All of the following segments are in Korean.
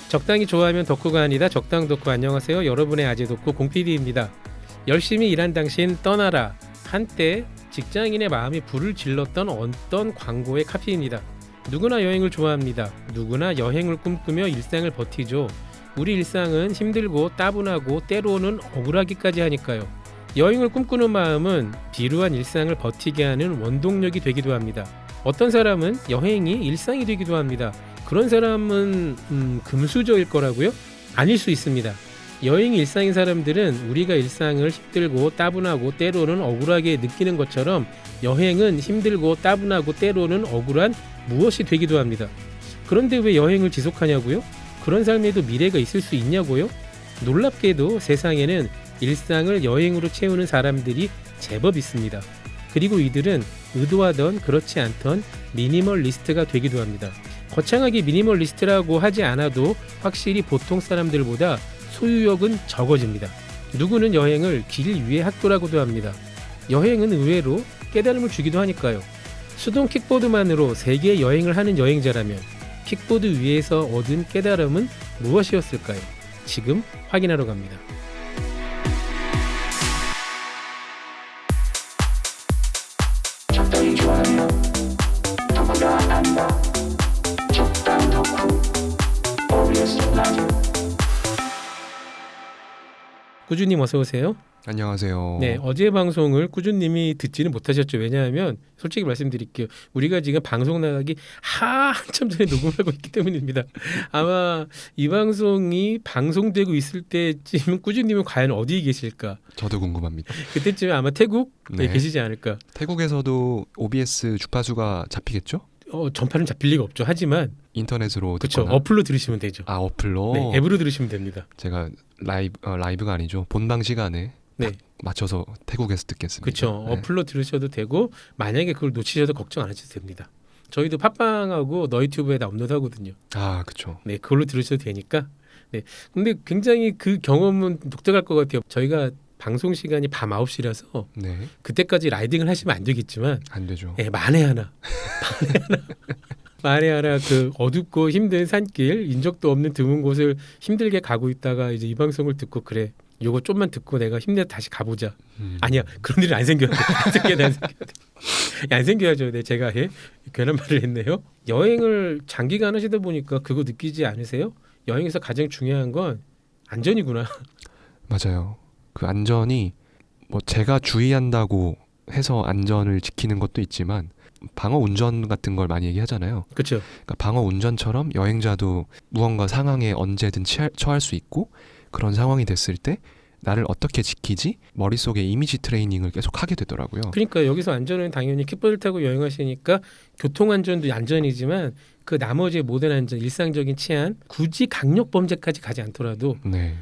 적당히 좋아하면 덕후가 아니다. 적당 덕후. 안녕하세요. 여러분의 아재 덕후 공PD입니다. 열심히 일한 당신 떠나라. 한때 직장인의 마음이 불을 질렀던 어떤 광고의 카피입니다. 누구나 여행을 좋아합니다. 누구나 여행을 꿈꾸며 일상을 버티죠. 우리 일상은 힘들고 따분하고 때로는 억울하기까지 하니까요. 여행을 꿈꾸는 마음은 비루한 일상을 버티게 하는 원동력이 되기도 합니다. 어떤 사람은 여행이 일상이 되기도 합니다. 그런 사람은 금수저일 거라고요? 아닐 수 있습니다. 여행이 일상인 사람들은 우리가 일상을 힘들고 따분하고 때로는 억울하게 느끼는 것처럼 여행은 힘들고 따분하고 때로는 억울한 무엇이 되기도 합니다. 그런데 왜 여행을 지속하냐고요? 그런 삶에도 미래가 있을 수 있냐고요? 놀랍게도 세상에는 일상을 여행으로 채우는 사람들이 제법 있습니다. 그리고 이들은 의도하던 그렇지 않던 미니멀리스트가 되기도 합니다. 거창하게 미니멀리스트라고 하지 않아도 확실히 보통 사람들보다 소유욕은 적어집니다. 누구는 여행을 길 위의 학교라고도 합니다. 여행은 의외로 깨달음을 주기도 하니까요. 수동 킥보드만으로 세계 여행을 하는 여행자라면 킥보드 위에서 얻은 깨달음은 무엇이었을까요? 지금 확인하러 갑니다. 적당히 좋아하며 누구나 안다. 적당 덕후 OBS 라디오. 꾸준님 어서 오세요. 안녕하세요. 네, 어제 방송을 꾸준님이 듣지는 못하셨죠. 왜냐하면 솔직히 말씀드릴게요. 우리가 지금 방송 나가기 한참 전에 녹음하고 있기 때문입니다. 아마 이 방송이 방송되고 있을 때쯤 꾸준님은 과연 어디에 계실까? 저도 궁금합니다. 그때쯤에 아마 태국에 네. 계시지 않을까? 태국에서도 OBS 주파수가 잡히겠죠? 전파는 잡힐 리가 없죠. 하지만 인터넷으로 그렇죠. 듣거나. 어플로 들으시면 되죠. 아, 어플로? 네, 앱으로 들으시면 됩니다. 제가 라이브가 아니죠. 본방 시간에 네, 맞춰서 태국에서 듣겠습니다. 그렇죠. 네. 어플로 들으셔도 되고 만약에 그걸 놓치셔도 걱정 안 하셔도 됩니다. 저희도 팟빵하고 너희튜브에다 업로드하거든요. 아, 그렇죠. 네, 그걸로 들으셔도 되니까. 네, 근데 굉장히 그 경험은 독특할 것 같아요. 저희가 방송 시간이 밤 9시라서 네, 그때까지 라이딩을 하시면 안 되겠지만, 안 되죠. 네, 만에 하나 그 어둡고 힘든 산길, 인적도 없는 드문 곳을 힘들게 가고 있다가 이제 이 방송을 듣고 그래. 요거 좀만 듣고 내가 힘내서 다시 가보자. 아니야, 그런 일은 안 생겨야 돼. 안 생겨야죠. 네, 제가 괜한 말을 했네요. 여행을 장기간 하시다 보니까 그거 느끼지 않으세요? 여행에서 가장 중요한 건 안전이구나. 맞아요. 그 안전이 뭐 제가 주의한다고 해서 안전을 지키는 것도 있지만 방어 운전 같은 걸 많이 얘기하잖아요. 그렇죠. 그러니까 방어 운전처럼 여행자도 무언가 상황에 언제든 처할 수 있고 그런 상황이 됐을 때 나를 어떻게 지키지? 머릿속에 이미지 트레이닝을 계속 하게 되더라고요. 그러니까 여기서 안전은 당연히 킥보드를 타고 여행하시니까 교통안전도 안전이지만 그 나머지 모든 안전, 일상적인 치안, 굳이 강력범죄까지 가지 않더라도 네,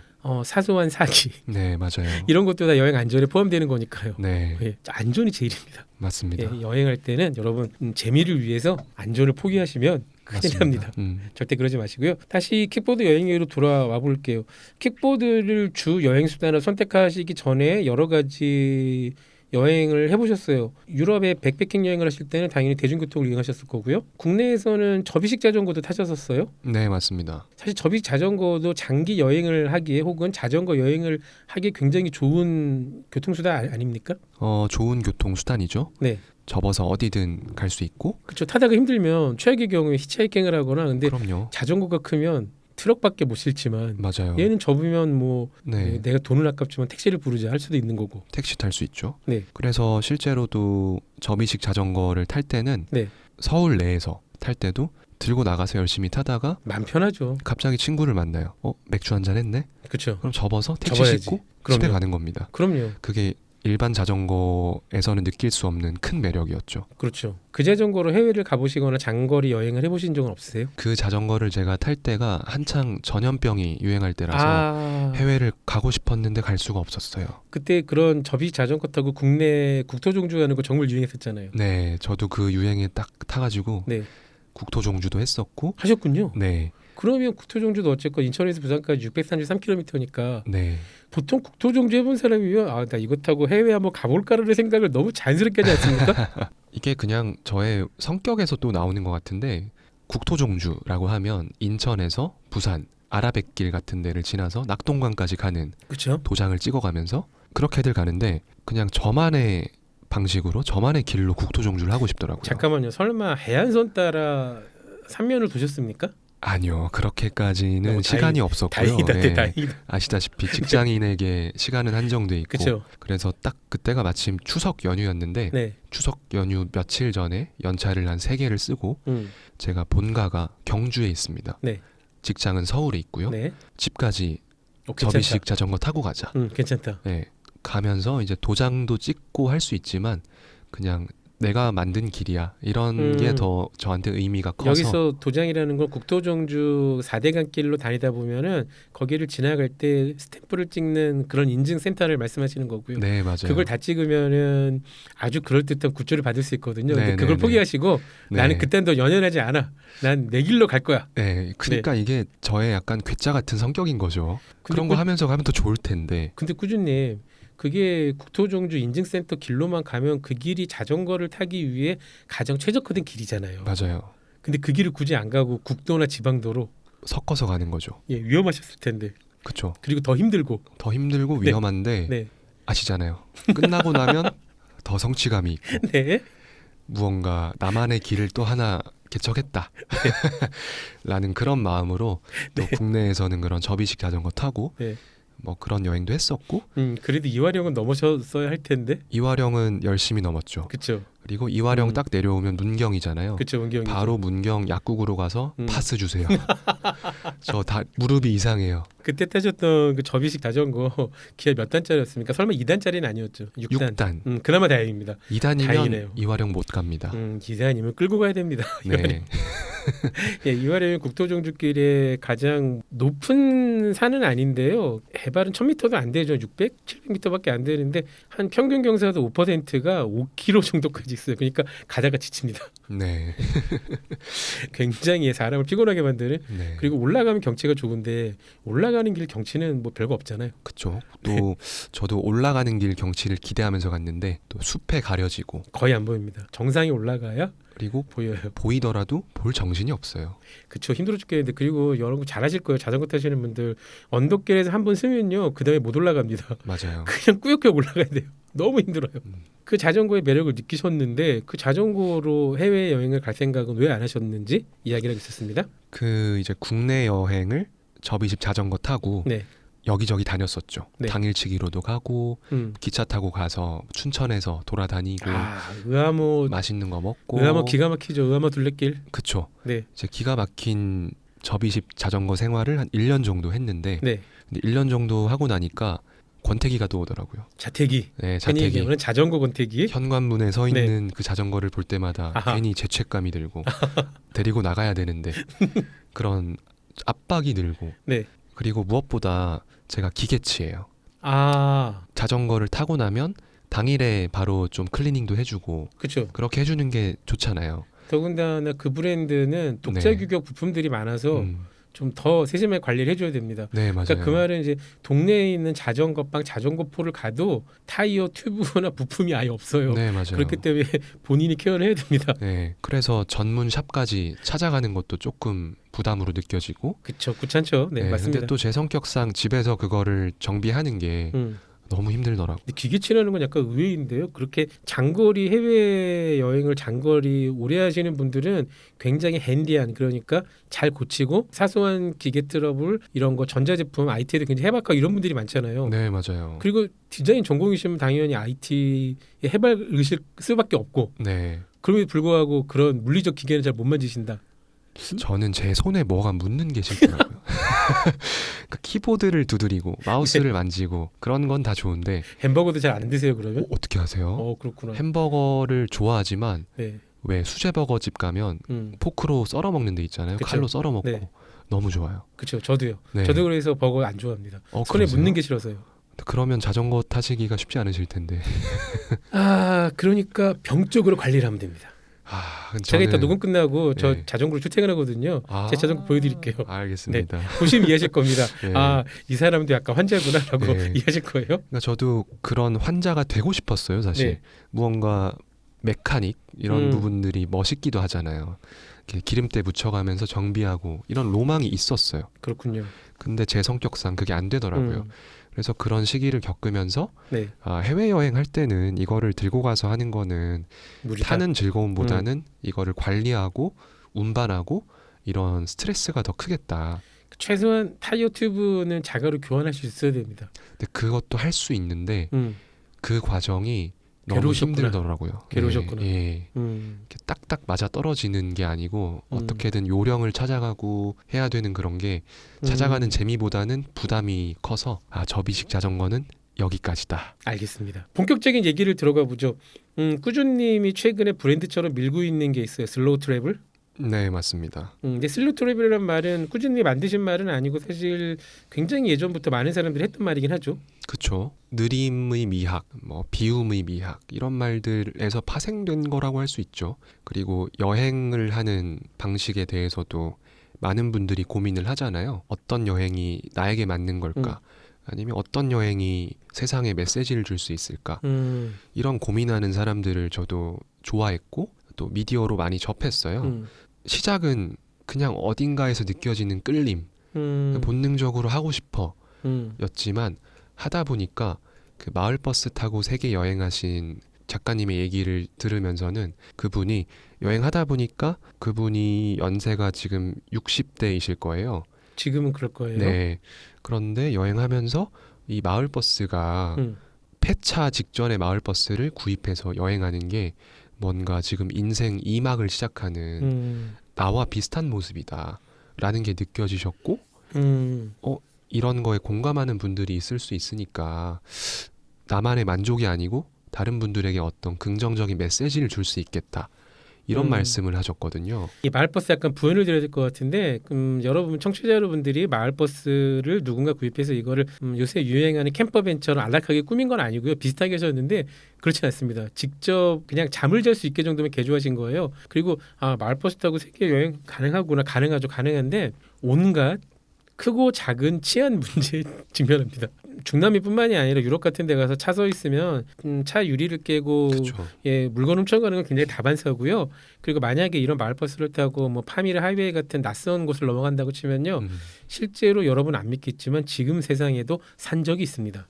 사소한 사기 네, 맞아요. 이런 것도 다 여행 안전에 포함되는 거니까요. 네, 예, 안전이 제일입니다. 맞습니다. 예, 여행할 때는 여러분 재미를 위해서 안전을 포기하시면 큰일 납니다. 절대 그러지 마시고요. 다시 킥보드 여행으로 돌아와 볼게요. 킥보드를 주 여행 수단으로 선택하시기 전에 여러 가지 여행을 해보셨어요. 유럽에 백패킹 여행을 하실 때는 당연히 대중교통을 이용하셨을 거고요. 국내에서는 접이식 자전거도 타셨었어요. 네, 맞습니다. 사실 접이식 자전거도 장기 여행을 하기에 혹은 자전거 여행을 하기에 굉장히 좋은 교통수단 아닙니까? 좋은 교통 수단이죠. 네. 접어서 어디든 갈 수 있고. 그렇죠. 타다가 힘들면 최악의 경우에 히치하이킹을 하거나 근데 그럼요. 자전거가 크면 트럭밖에 못 실지만 맞아요. 얘는 접으면 뭐 네, 내가 돈은 아깝지만 택시를 부르자 할 수도 있는 거고. 택시 탈 수 있죠. 네. 그래서 실제로도 접이식 자전거를 탈 때는 네. 서울 내에서 탈 때도 들고 나가서 열심히 타다가 마음 편하죠. 갑자기 친구를 만나요. 맥주 한잔 했네? 그렇죠. 그럼 접어서 택시 접어야지. 싣고 그럼요. 집에 가는 겁니다. 그럼요. 그게 일반 자전거에서는 느낄 수 없는 큰 매력이었죠. 그렇죠. 그 자전거로 해외를 가보시거나 장거리 여행을 해보신 적은 없으세요? 그 자전거를 제가 탈 때가 한창 전염병이 유행할 때라서 해외를 가고 싶었는데 갈 수가 없었어요. 그때 그런 접이 자전거 타고 국내 국토종주 하는 거 정말 유행했었잖아요. 네, 저도 그 유행에 딱 타가지고 네. 국토종주도 했었고. 하셨군요. 네, 그러면 국토종주도 어쨌건 인천에서 부산까지 633km니까 네. 보통 국토종주 해본 사람이면 아, 나 이거 타고 해외 한번 가볼까라는 생각을 너무 자연스럽게 하지 않습니까? 이게 그냥 저의 성격에서 또 나오는 것 같은데 국토종주라고 하면 인천에서 부산, 아라뱃길 같은 데를 지나서 낙동강까지 가는 그렇죠. 도장을 찍어가면서 그렇게들 가는데 그냥 저만의 방식으로 저만의 길로 국토종주를 하고 싶더라고요. 잠깐만요. 설마 해안선 따라 삼면을 도셨습니까? 아니요. 그렇게까지는 너무 시간이 없었고요. 다행이다, 예. 다행이다. 아시다시피 직장인에게 시간은 한정돼 있고 그렇죠. 그래서 딱 그때가 마침 추석 연휴였는데 네. 추석 연휴 며칠 전에 연차를 한 3개를 쓰고 제가 본가가 경주에 있습니다. 네. 직장은 서울에 있고요. 네. 집까지 괜찮다. 접이식 자전거 타고 가자. 괜찮다. 네. 가면서 이제 도장도 찍고 할 수 있지만 그냥 내가 만든 길이야 이런 게 더 저한테 의미가 커서 여기서 도장이라는 건 국토종주 4대강 길로 다니다 보면은 거기를 지나갈 때 스탬프를 찍는 그런 인증센터를 말씀하시는 거고요. 네 맞아요. 그걸 다 찍으면은 아주 그럴듯한 굿즈를 받을 수 있거든요. 근데 네, 그걸 네, 포기하시고 네. 나는 그땐 더 연연하지 않아. 난 내 길로 갈 거야. 네, 그러니까 이게 저의 약간 괴짜 같은 성격인 거죠. 근데 그런 거 하면서 가면 더 좋을 텐데. 근데 꾸준님 그게 국토종주 인증센터 길로만 가면 그 길이 자전거를 타기 위해 가장 최적화된 길이잖아요. 맞아요. 근데 그 길을 굳이 안 가고 국도나 지방도로 섞어서 가는 거죠. 위험하셨을 텐데. 그렇죠. 그리고 더 힘들고. 더 힘들고 네. 위험한데 네. 아시잖아요. 끝나고 나면 더 성취감이 있고 네. 무언가 나만의 길을 또 하나 개척했다 라는 그런 마음으로 또 국내에서는 그런 접이식 자전거 타고 네. 뭐 그런 여행도 했었고 그래도 이화령은 넘으셨어야 할 텐데. 이화령은 열심히 넘었죠. 그렇죠. 그리고 이화령 딱 내려오면 문경이잖아요. 그렇죠. 문경이. 바로 문경 약국으로 가서 파스 주세요. 저 다 무릎이 이상해요. 그때 타셨던 그 접이식 자전거 기아 몇 단짜리였습니까? 설마 2단짜리는 아니었죠. 6단. 6단. 그나마 다행입니다. 2단이면 다행이네요. 이화령 못 갑니다. 기사님을 끌고 가야 됩니다. 네. 예, 이화령 국토종주길의 가장 높은 산은 아닌데요. 해발은 1000m도 안 되죠. 600, 700m밖에 안 되는데 한 평균 경사도 5%가 5km 정도까지 있어요. 그러니까 가다가 지칩니다. 네. 굉장히 사람을 피곤하게 만드는. 네. 그리고 올라가면 경치가 좋은데 올라가는 길 경치는 뭐 별거 없잖아요. 그렇죠. 또 저도 올라가는 길 경치를 기대하면서 갔는데 또 숲에 가려지고 거의 안 보입니다. 정상에 올라가야 그리고 보여요. 보이더라도 볼 정신이 없어요. 그쵸, 힘들어 죽겠는데. 그리고 여러분 잘하실 거예요. 자전거 타시는 분들 언덕길에서 한 번 쓰면요 그 다음에 못 올라갑니다. 맞아요. 그냥 꾸역꾸역 올라가야 돼요. 너무 힘들어요. 그 자전거의 매력을 느끼셨는데 그 자전거로 해외 여행을 갈 생각은 왜 안 하셨는지 이야기를 있었습니다. 그 이제 국내 여행을 접이식 자전거 타고 네. 여기저기 다녔었죠. 네. 당일치기로도 가고 기차 타고 가서 춘천에서 돌아다니고 의암호 맛있는 거 먹고 의암호 기가 막히죠. 의암호 둘레길. 그쵸. 네. 이제 기가 막힌 접이식 자전거 생활을 한 1년 정도 했는데 네. 근데 1년 정도 하고 나니까 권태기가 또 오더라고요. 자태기. 네, 흔히 자태기. 얘기하는 자전거 권태기. 현관문에 서 있는 그 자전거를 볼 때마다 아하. 괜히 죄책감이 들고 데리고 나가야 되는데 그런 압박이 들고 네. 그리고 무엇보다 제가 기계치예요. 아, 자전거를 타고 나면 당일에 바로 좀 클리닝도 해주고 그렇죠. 그렇게 해주는 게 좋잖아요. 더군다나 그 브랜드는 독자 네. 규격 부품들이 많아서 좀 더 세심하게 관리를 해줘야 됩니다. 네 맞아요. 그러니까 그 말은 이제 동네에 있는 자전거방, 자전거포를 가도 타이어 튜브나 부품이 아예 없어요. 네 맞아요. 그렇기 때문에 본인이 케어를 해야 됩니다. 네 그래서 전문 샵까지 찾아가는 것도 조금 부담으로 느껴지고. 그렇죠, 귀찮죠. 네, 맞습니다. 근데 또 제 성격상 집에서 그거를 정비하는 게 너무 힘들더라고. 근데 기계치라는 건 약간 의외인데요. 그렇게 장거리 해외 여행을 장거리 오래 하시는 분들은 굉장히 핸디한, 그러니까 잘 고치고 사소한 기계 트러블 이런 거 전자제품 IT에도 굉장히 해박하고 이런 분들이 많잖아요. 네 맞아요. 그리고 디자인 전공이시면 당연히 IT에 해박으실 수밖에 없고 네 그럼에도 불구하고 그런 물리적 기계는 잘 못 만지신다. 저는 제 손에 뭐가 묻는 게 싫더라고요. 그 키보드를 두드리고 마우스를 만지고 그런 건 다 좋은데 햄버거도 잘 안 드세요 그러면? 어떻게 하세요? 그렇구나. 햄버거를 좋아하지만 네. 왜 수제버거 집 가면 포크로 썰어 먹는 데 있잖아요. 그쵸. 칼로 썰어 먹고 네. 너무 좋아요. 그렇죠. 저도요. 네. 저도 그래서 버거 안 좋아합니다. 손에 그러세요? 묻는 게 싫어서요. 그러면 자전거 타시기가 쉽지 않으실 텐데. 그러니까 병적으로 관리를 하면 됩니다. 근데 제가 이따 저는- 녹음 끝나고 저 네. 자전거로 출퇴근하거든요. 제 자전거 보여드릴게요. 알겠습니다. 보시면 이해하실 겁니다. 네. 이 사람도 약간 환자구나라고 네. 이해하실 거예요. 그러니까 저도 그런 환자가 되고 싶었어요. 사실 네. 무언가 메카닉 이런 음. 부분들이 멋있기도 하잖아요. 이렇게 기름때 묻혀가면서 정비하고 이런 로망이 있었어요. 그렇군요. 근데 제 성격상 그게 안 되더라고요. 그래서 그런 시기를 겪으면서 네, 해외여행 할 때는 이거를 들고 가서 하는 거는 무리다. 타는 즐거움보다는 이거를 관리하고 운반하고 이런 스트레스가 더 크겠다. 최소한 타이어 튜브는 자가로 교환할 수 있어야 됩니다. 근데 그것도 할 수 있는데 음, 그 과정이 너무 괴로우셨구나. 힘들더라고요. 괴로우셨구나. 예. 이렇게 딱딱 맞아 떨어지는 게 아니고 어떻게든 요령을 찾아가고 해야 되는 그런 게 찾아가는 재미보다는 부담이 커서 접이식 자전거는 여기까지다. 알겠습니다. 본격적인 얘기를 들어가 보죠. 꾸준님이 최근에 브랜드처럼 밀고 있는 게 있어요. 슬로우 트래블. 네, 맞습니다. 근데 슬로우 트래블이라는 말은 꾸준히 만드신 말은 아니고 사실 굉장히 예전부터 많은 사람들이 했던 말이긴 하죠. 그쵸. 느림의 미학, 비움의 미학 이런 말들에서 파생된 거라고 할 수 있죠. 그리고 여행을 하는 방식에 대해서도 많은 분들이 고민을 하잖아요. 어떤 여행이 나에게 맞는 걸까? 아니면 어떤 여행이 세상에 메시지를 줄 수 있을까? 이런 고민하는 사람들을 저도 좋아했고 또 미디어로 많이 접했어요. 시작은 그냥 어딘가에서 느껴지는 끌림, 본능적으로 하고 싶어 였지만 하다 보니까 그 마을버스 타고 세계 여행하신 작가님의 얘기를 들으면서는 그분이 여행하다 보니까 그분이 연세가 지금 60대이실 거예요. 지금은 그럴 거예요. 네. 그런데 여행하면서 이 마을버스가 폐차 직전에 마을버스를 구입해서 여행하는 게 뭔가 지금 인생 2막을 시작하는 나와 비슷한 모습이다 라는 게 느껴지셨고 이런 거에 공감하는 분들이 있을 수 있으니까 나만의 만족이 아니고 다른 분들에게 어떤 긍정적인 메시지를 줄 수 있겠다 이런 말씀을 하셨거든요. 이 마을버스 약간 부연을 드려야 될 것 같은데 여러분 청취자 여러분들이 마을버스를 누군가 구입해서 이거를 요새 유행하는 캠퍼밴처럼 안락하게 꾸민 건 아니고요. 비슷하게 하셨는데 그렇지 않습니다. 직접 그냥 잠을 잘 수 있게 정도면 개조하신 거예요. 그리고 마을버스 타고 세계 여행 가능하구나. 가능하죠. 가능한데 온갖 크고 작은 치안 문제에 직면합니다. 중남미뿐만이 아니라 유럽 같은 데 가서 차 서 있으면 차 유리를 깨고 그렇죠. 물건 훔쳐가는 건 굉장히 다반사고요. 그리고 만약에 이런 마을버스를 타고 파미르 하이웨이 같은 낯선 곳을 넘어간다고 치면요. 실제로 여러분 안 믿겠지만 지금 세상에도 산 적이 있습니다.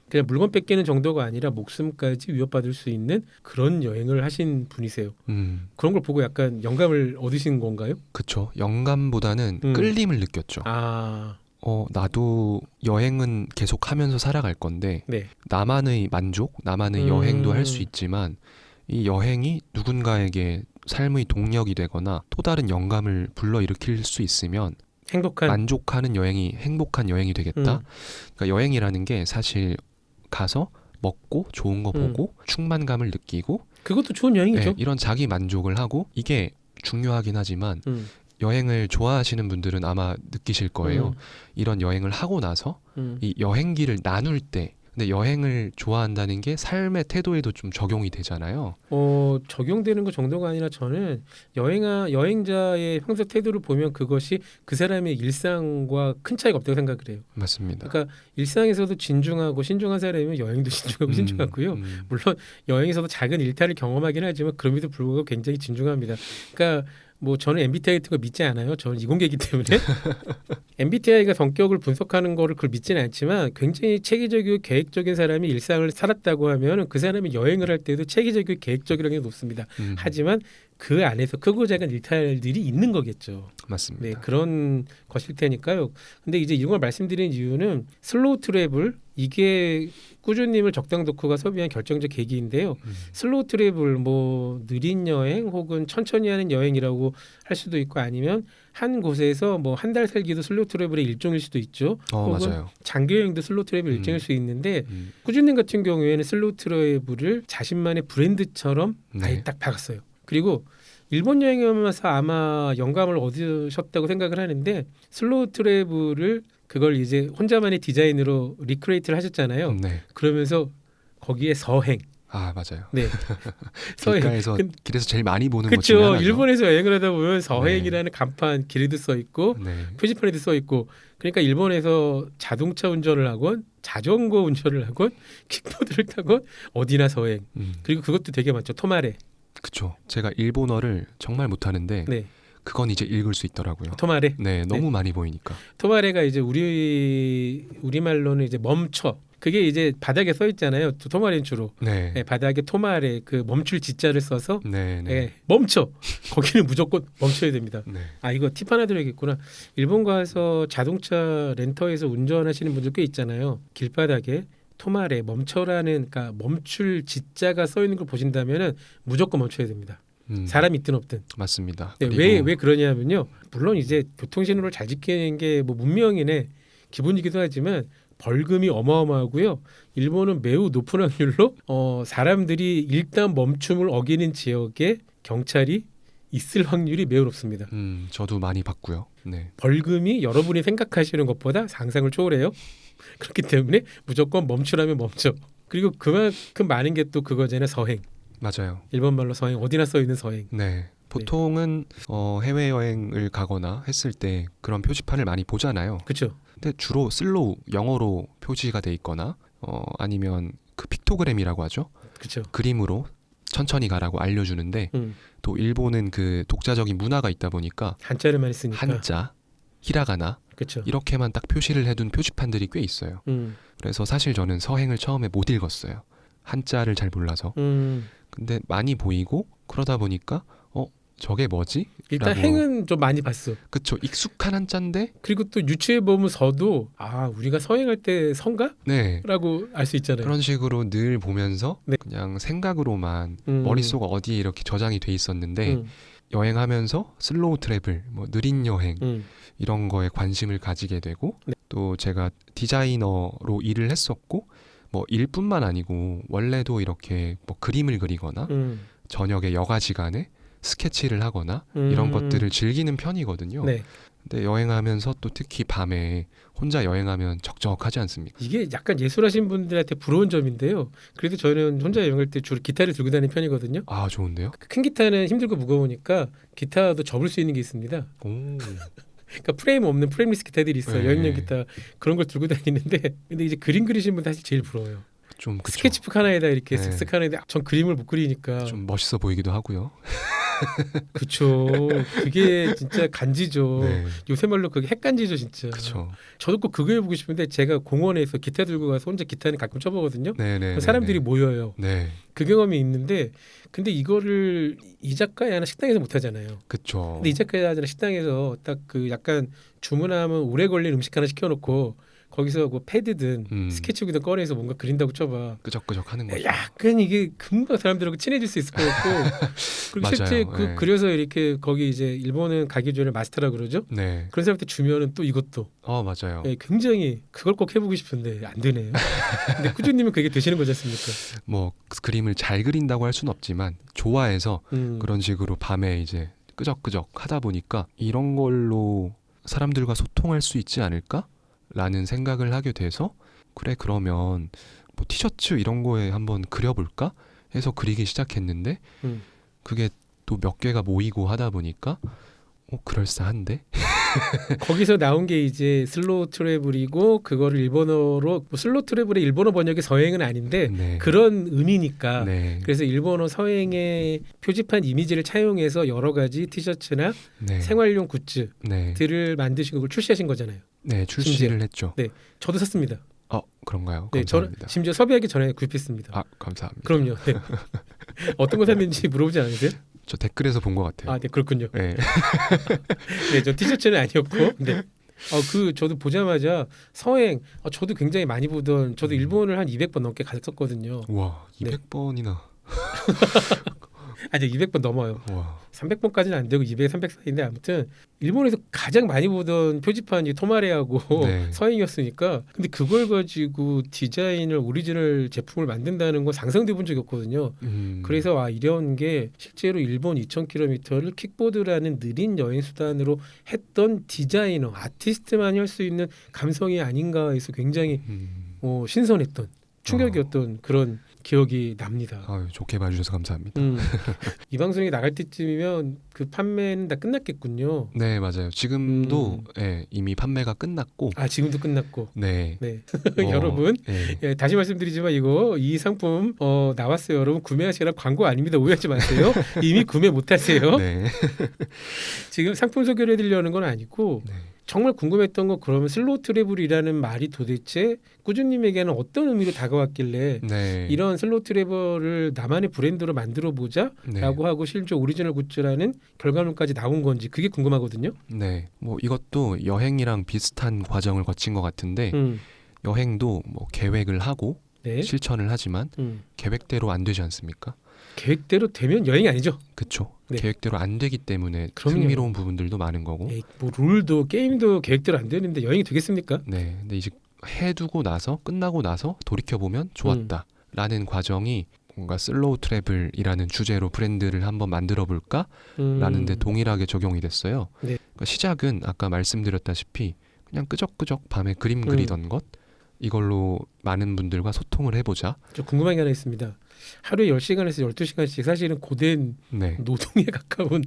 그냥 물건 뺏기는 정도가 아니라 목숨까지 위협받을 수 있는 그런 여행을 하신 분이세요. 그런 걸 보고 약간 영감을 얻으신 건가요? 그렇죠. 영감보다는 끌림을 느꼈죠. 나도 여행은 계속 하면서 살아갈 건데 네. 나만의 만족, 나만의 여행도 할 수 있지만 이 여행이 누군가에게 삶의 동력이 되거나 또 다른 영감을 불러일으킬 수 있으면 만족하는 여행이 행복한 여행이 되겠다. 그러니까 여행이라는 게 사실 가서 먹고 좋은 거 보고 충만감을 느끼고 그것도 좋은 여행이죠. 네, 이런 자기 만족을 하고 이게 중요하긴 하지만 여행을 좋아하시는 분들은 아마 느끼실 거예요. 이런 여행을 하고 나서 이 여행기를 나눌 때 근데 여행을 좋아한다는 게 삶의 태도에도 좀 적용이 되잖아요. 적용되는 것 정도가 아니라 저는 여행자의 평소 태도를 보면 그것이 그 사람의 일상과 큰 차이가 없다고 생각을 해요. 맞습니다. 그러니까 일상에서도 진중하고 신중한 사람이면 여행도 진중하고 신중하고요. 물론 여행에서도 작은 일탈을 경험하긴 하지만 그럼에도 불구하고 굉장히 진중합니다. 그러니까 저는 MBTI 같은 거 믿지 않아요. 저는 이공계이기 때문에 MBTI가 성격을 분석하는 거를 그걸 믿지는 않지만 굉장히 체계적이고 계획적인 사람이 일상을 살았다고 하면 그 사람이 여행을 할 때도 체계적이고 계획적이라는 게 높습니다. 하지만 그 안에서 크고 작은 일탈들이 있는 거겠죠. 맞습니다. 네, 그런 것일 테니까요. 근데 이제 이런 걸 말씀드린 이유는 슬로우 트래블 이게 꾸준님을 적당 덕후가 섭외한 결정적 계기인데요. 슬로우 트래블 느린 여행 혹은 천천히 하는 여행이라고 할 수도 있고 아니면 한 곳에서 한 달 살기도 슬로우 트래블의 일종일 수도 있죠. 혹은 맞아요. 장기 여행도 슬로우 트래블 일종일 수 있는데 꾸준님 같은 경우에는 슬로우 트래블을 자신만의 브랜드처럼 아예 딱 박았어요. 그리고 일본 여행에 오면서 아마 영감을 얻으셨다고 생각을 하는데 슬로우 트래블을 그걸 이제 혼자만의 디자인으로 리크레이트를 하셨잖아요. 네. 그러면서 거기에 서행, 아 맞아요. 네. 서행. 길가에서 길에서 제일 많이 보는 것 중에 그렇죠. 하나죠. 일본에서 여행을 하다 보면 서행이라는 간판 길에도 써 있고 네. 표지판에도 써 있고 그러니까 일본에서 자동차 운전을 하건 자전거 운전을 하건 킥보드를 타건 어디나 서행. 그리고 그것도 되게 많죠. 토마레. 그쵸. 제가 일본어를 정말 못하는데 네. 그건 이제 읽을 수 있더라고요. 토마레. 네, 너무 많이 보이니까. 토마레가 이제 우리말로는 이제 멈춰. 그게 이제 바닥에 써 있잖아요. 토마레는 주로. 네, 네, 바닥에 토마레 그 멈출 지자를 써서 네, 네. 네, 멈춰. 거기는 무조건 멈춰야 됩니다. 네. 아 이거 팁 하나 드려야겠구나. 일본 가서 자동차 렌터에서 운전하시는 분들 꽤 있잖아요. 길바닥에 토마레 멈춰라는 그러니까 멈출 지자가 써 있는 걸 보신다면은 무조건 멈춰야 됩니다. 사람이 있든 없든. 맞습니다. 네, 그리고 왜 그러냐면요. 물론 이제 교통신호를 잘 지키는 게 뭐 문명인의 기본이기도 하지만 벌금이 어마어마하고요. 일본은 매우 높은 확률로 사람들이 일단 멈춤을 어기는 지역에 경찰이 있을 확률이 매우 높습니다. 저도 많이 봤고요. 네, 벌금이 여러분이 생각하시는 것보다 상상을 초월해요. 그렇기 때문에 무조건 멈추라면 멈춰. 그리고 그만큼 많은 게 또 그거잖아요. 서행. 맞아요. 일본 말로 서행. 어디나 써 있는 서행. 네, 보통은 해외 여행을 가거나 했을 때 그런 표지판을 많이 보잖아요. 그렇죠. 근데 주로 슬로우 영어로 표시가 돼 있거나 아니면 그 픽토그램이라고 하죠. 그렇죠. 그림으로 천천히 가라고 알려주는데 또 일본은 그 독자적인 문화가 있다 보니까 한자를 많이 쓰니까. 한자, 히라가나 그렇죠. 이렇게만 딱 표시를 해둔 표지판들이 꽤 있어요. 그래서 사실 저는 서행을 처음에 못 읽었어요. 한자를 잘 몰라서. 근데 많이 보이고 그러다 보니까 저게 뭐지? 일단 라고. 행은 좀 많이 봤어. 그쵸. 익숙한 한자인데 그리고 또 유추해 보면 서도 아 우리가 서행할 때 선가? 네. 라고 알 수 있잖아요. 그런 식으로 늘 보면서 네. 그냥 생각으로만 음. 머릿속 어디에 이렇게 저장이 돼 있었는데 음, 여행하면서 슬로우 트래블, 뭐 느린 여행 음. 이런 거에 관심을 가지게 되고 네. 또 제가 디자이너로 일을 했었고 뭐 일뿐만 아니고 원래도 이렇게 뭐 그림을 그리거나 저녁에 여가 시간에 스케치를 하거나 이런 것들을 즐기는 편이거든요. 네. 근데 여행하면서 또 특히 밤에 혼자 여행하면 적적하지 않습니까? 이게 약간 예술하신 분들한테 부러운 점인데요. 그래도 저는 혼자 여행할 때 주로 기타를 들고 다니는 편이거든요. 아 좋은데요? 큰 기타는 힘들고 무거우니까 기타도 접을 수 있는 게 있습니다. 오. 그러니까 프레임 없는 프레임리스 기타들이 있어요. 네. 여행용 기타 그런 걸 들고 다니는데 근데 이제 그림 그리신 분 사실 제일 부러워요. 좀 그쵸. 스케치북 하나에다 이렇게 네. 쓱쓱 하는데 전 그림을 못 그리니까 좀 멋있어 보이기도 하고요. 그쵸. 그게 진짜 간지죠. 네. 요새 말로 그게 핵간지죠 진짜. 그렇죠. 저도 꼭 그거 해보고 싶은데 제가 공원에서 기타 들고 가서 혼자 기타는 가끔 쳐보거든요. 네네. 사람들이 모여요. 네. 그 경험이 있는데 근데 이거를 이자카야나 식당에서 못 하잖아요. 그렇죠. 근데 이자카야나 식당에서 딱 그 약간 주문하면 오래 걸린 음식 하나 시켜놓고 거기서 뭐 패드든 스케치북이든 꺼내서 뭔가 그린다고 쳐봐. 끄적끄적 하는 거죠. 약간 이게 금방 사람들하고 친해질 수 있을 것 같고 그리고 맞아요. 실제 네. 그려서 이렇게 거기 이제 일본은 가기 전에 마스터라 그러죠. 네. 그런 사람한테 주면은 또 이것도 맞아요. 굉장히 그걸 꼭 해보고 싶은데 안 되네요. 근데 꾸준님은 그게 되시는 거지 않습니까? 뭐 그림을 잘 그린다고 할 수는 없지만 좋아해서 음. 그런 식으로 밤에 이제 끄적끄적 하다 보니까 이런 걸로 사람들과 소통할 수 있지 않을까라는 생각을 하게 돼서 그래 그러면 뭐 티셔츠 이런 거에 한번 그려볼까 해서 그리기 시작했는데 그게 또 몇 개가 모이고 하다 보니까 그럴싸한데 거기서 나온 게 이제 슬로우 트래블이고 그거를 일본어로 뭐 슬로우 트래블의 일본어 번역이 서행은 아닌데 네. 그런 의미니까 네. 그래서 일본어 서행의 표지판 이미지를 차용해서 여러 가지 티셔츠나 네. 생활용 굿즈들을 네. 만드시고 그걸 출시하신 거잖아요. 네, 출시를 했죠. 네, 저도 샀습니다. 그런가요? 네, 저는 감사합니다. 심지어 섭외하기 전에 구입했습니다. 감사합니다. 그럼요. 네. 어떤 거 샀는지 물어보지 않으세요? 저 댓글에서 본 것 같아요. 네, 그렇군요. 네. 네, 저 티셔츠는 아니었고, 근데 저도 보자마자 서행, 저도 굉장히 많이 보던, 저도 일본을 한 200번 넘게 갔었거든요. 와, 네. 200번이나. 아니 200번 넘어요. 와. 300번까지는 안 되고 200, 300 사이인데 아무튼 일본에서 가장 많이 보던 표지판이 토마레하고 네. 서행이었으니까 근데 그걸 가지고 디자인을 오리지널 제품을 만든다는 건 상상도 해본 적이 없거든요. 그래서 이런 게 실제로 일본 2,000km를 킥보드라는 느린 여행 수단으로 했던 디자이너, 아티스트만이 할 수 있는 감성이 아닌가 해서 굉장히 신선했던 충격이었던 그런 기억이 납니다. 아유, 좋게 봐주셔서 감사합니다. 이 방송이 나갈 때쯤이면 그 판매는 다 끝났겠군요. 네, 맞아요. 지금도 예, 이미 판매가 끝났고, 아 지금도 끝났고. 네, 네. 뭐, 여러분 예, 예, 다시 말씀드리지만 이 상품 나왔어요. 여러분 구매하시라 광고 아닙니다. 오해하지 마세요. 이미 구매 못하세요. 네, 지금 상품 소개를 해드리려는 건 아니고 네. 정말 궁금했던 건 그러면 슬로우 트래블이라는 말이 도대체 꾸준님에게는 어떤 의미로 다가왔길래 네. 이런 슬로우 트래블을 나만의 브랜드로 만들어 보자 네. 라고 하고 실제 오리지널 굿즈라는 결과물까지 나온 건지 그게 궁금하거든요. 네, 뭐 이것도 여행이랑 비슷한 과정을 거친 것 같은데 여행도 뭐 계획을 하고 네. 실천을 하지만 계획대로 안 되지 않습니까? 계획대로 되면 여행이 아니죠. 그쵸? 네. 계획대로 안 되기 때문에 그럼요. 흥미로운 부분들도 많은 거고. 에이, 뭐 룰도 게임도 계획대로 안 되는데 여행이 되겠습니까? 네, 근데 이제 해두고 나서 끝나고 나서 돌이켜 보면 좋았다라는 과정이 뭔가 슬로우 트래블이라는 주제로 브랜드를 한번 만들어 볼까라는 데 동일하게 적용이 됐어요. 네. 그러니까 시작은 아까 말씀드렸다시피 그냥 끄적끄적 밤에 그림 그리던 것 이걸로 많은 분들과 소통을 해보자. 저 궁금한 게 하나 있습니다. 하루에 10시간에서 12시간씩 사실은 고된 네, 노동에 가까운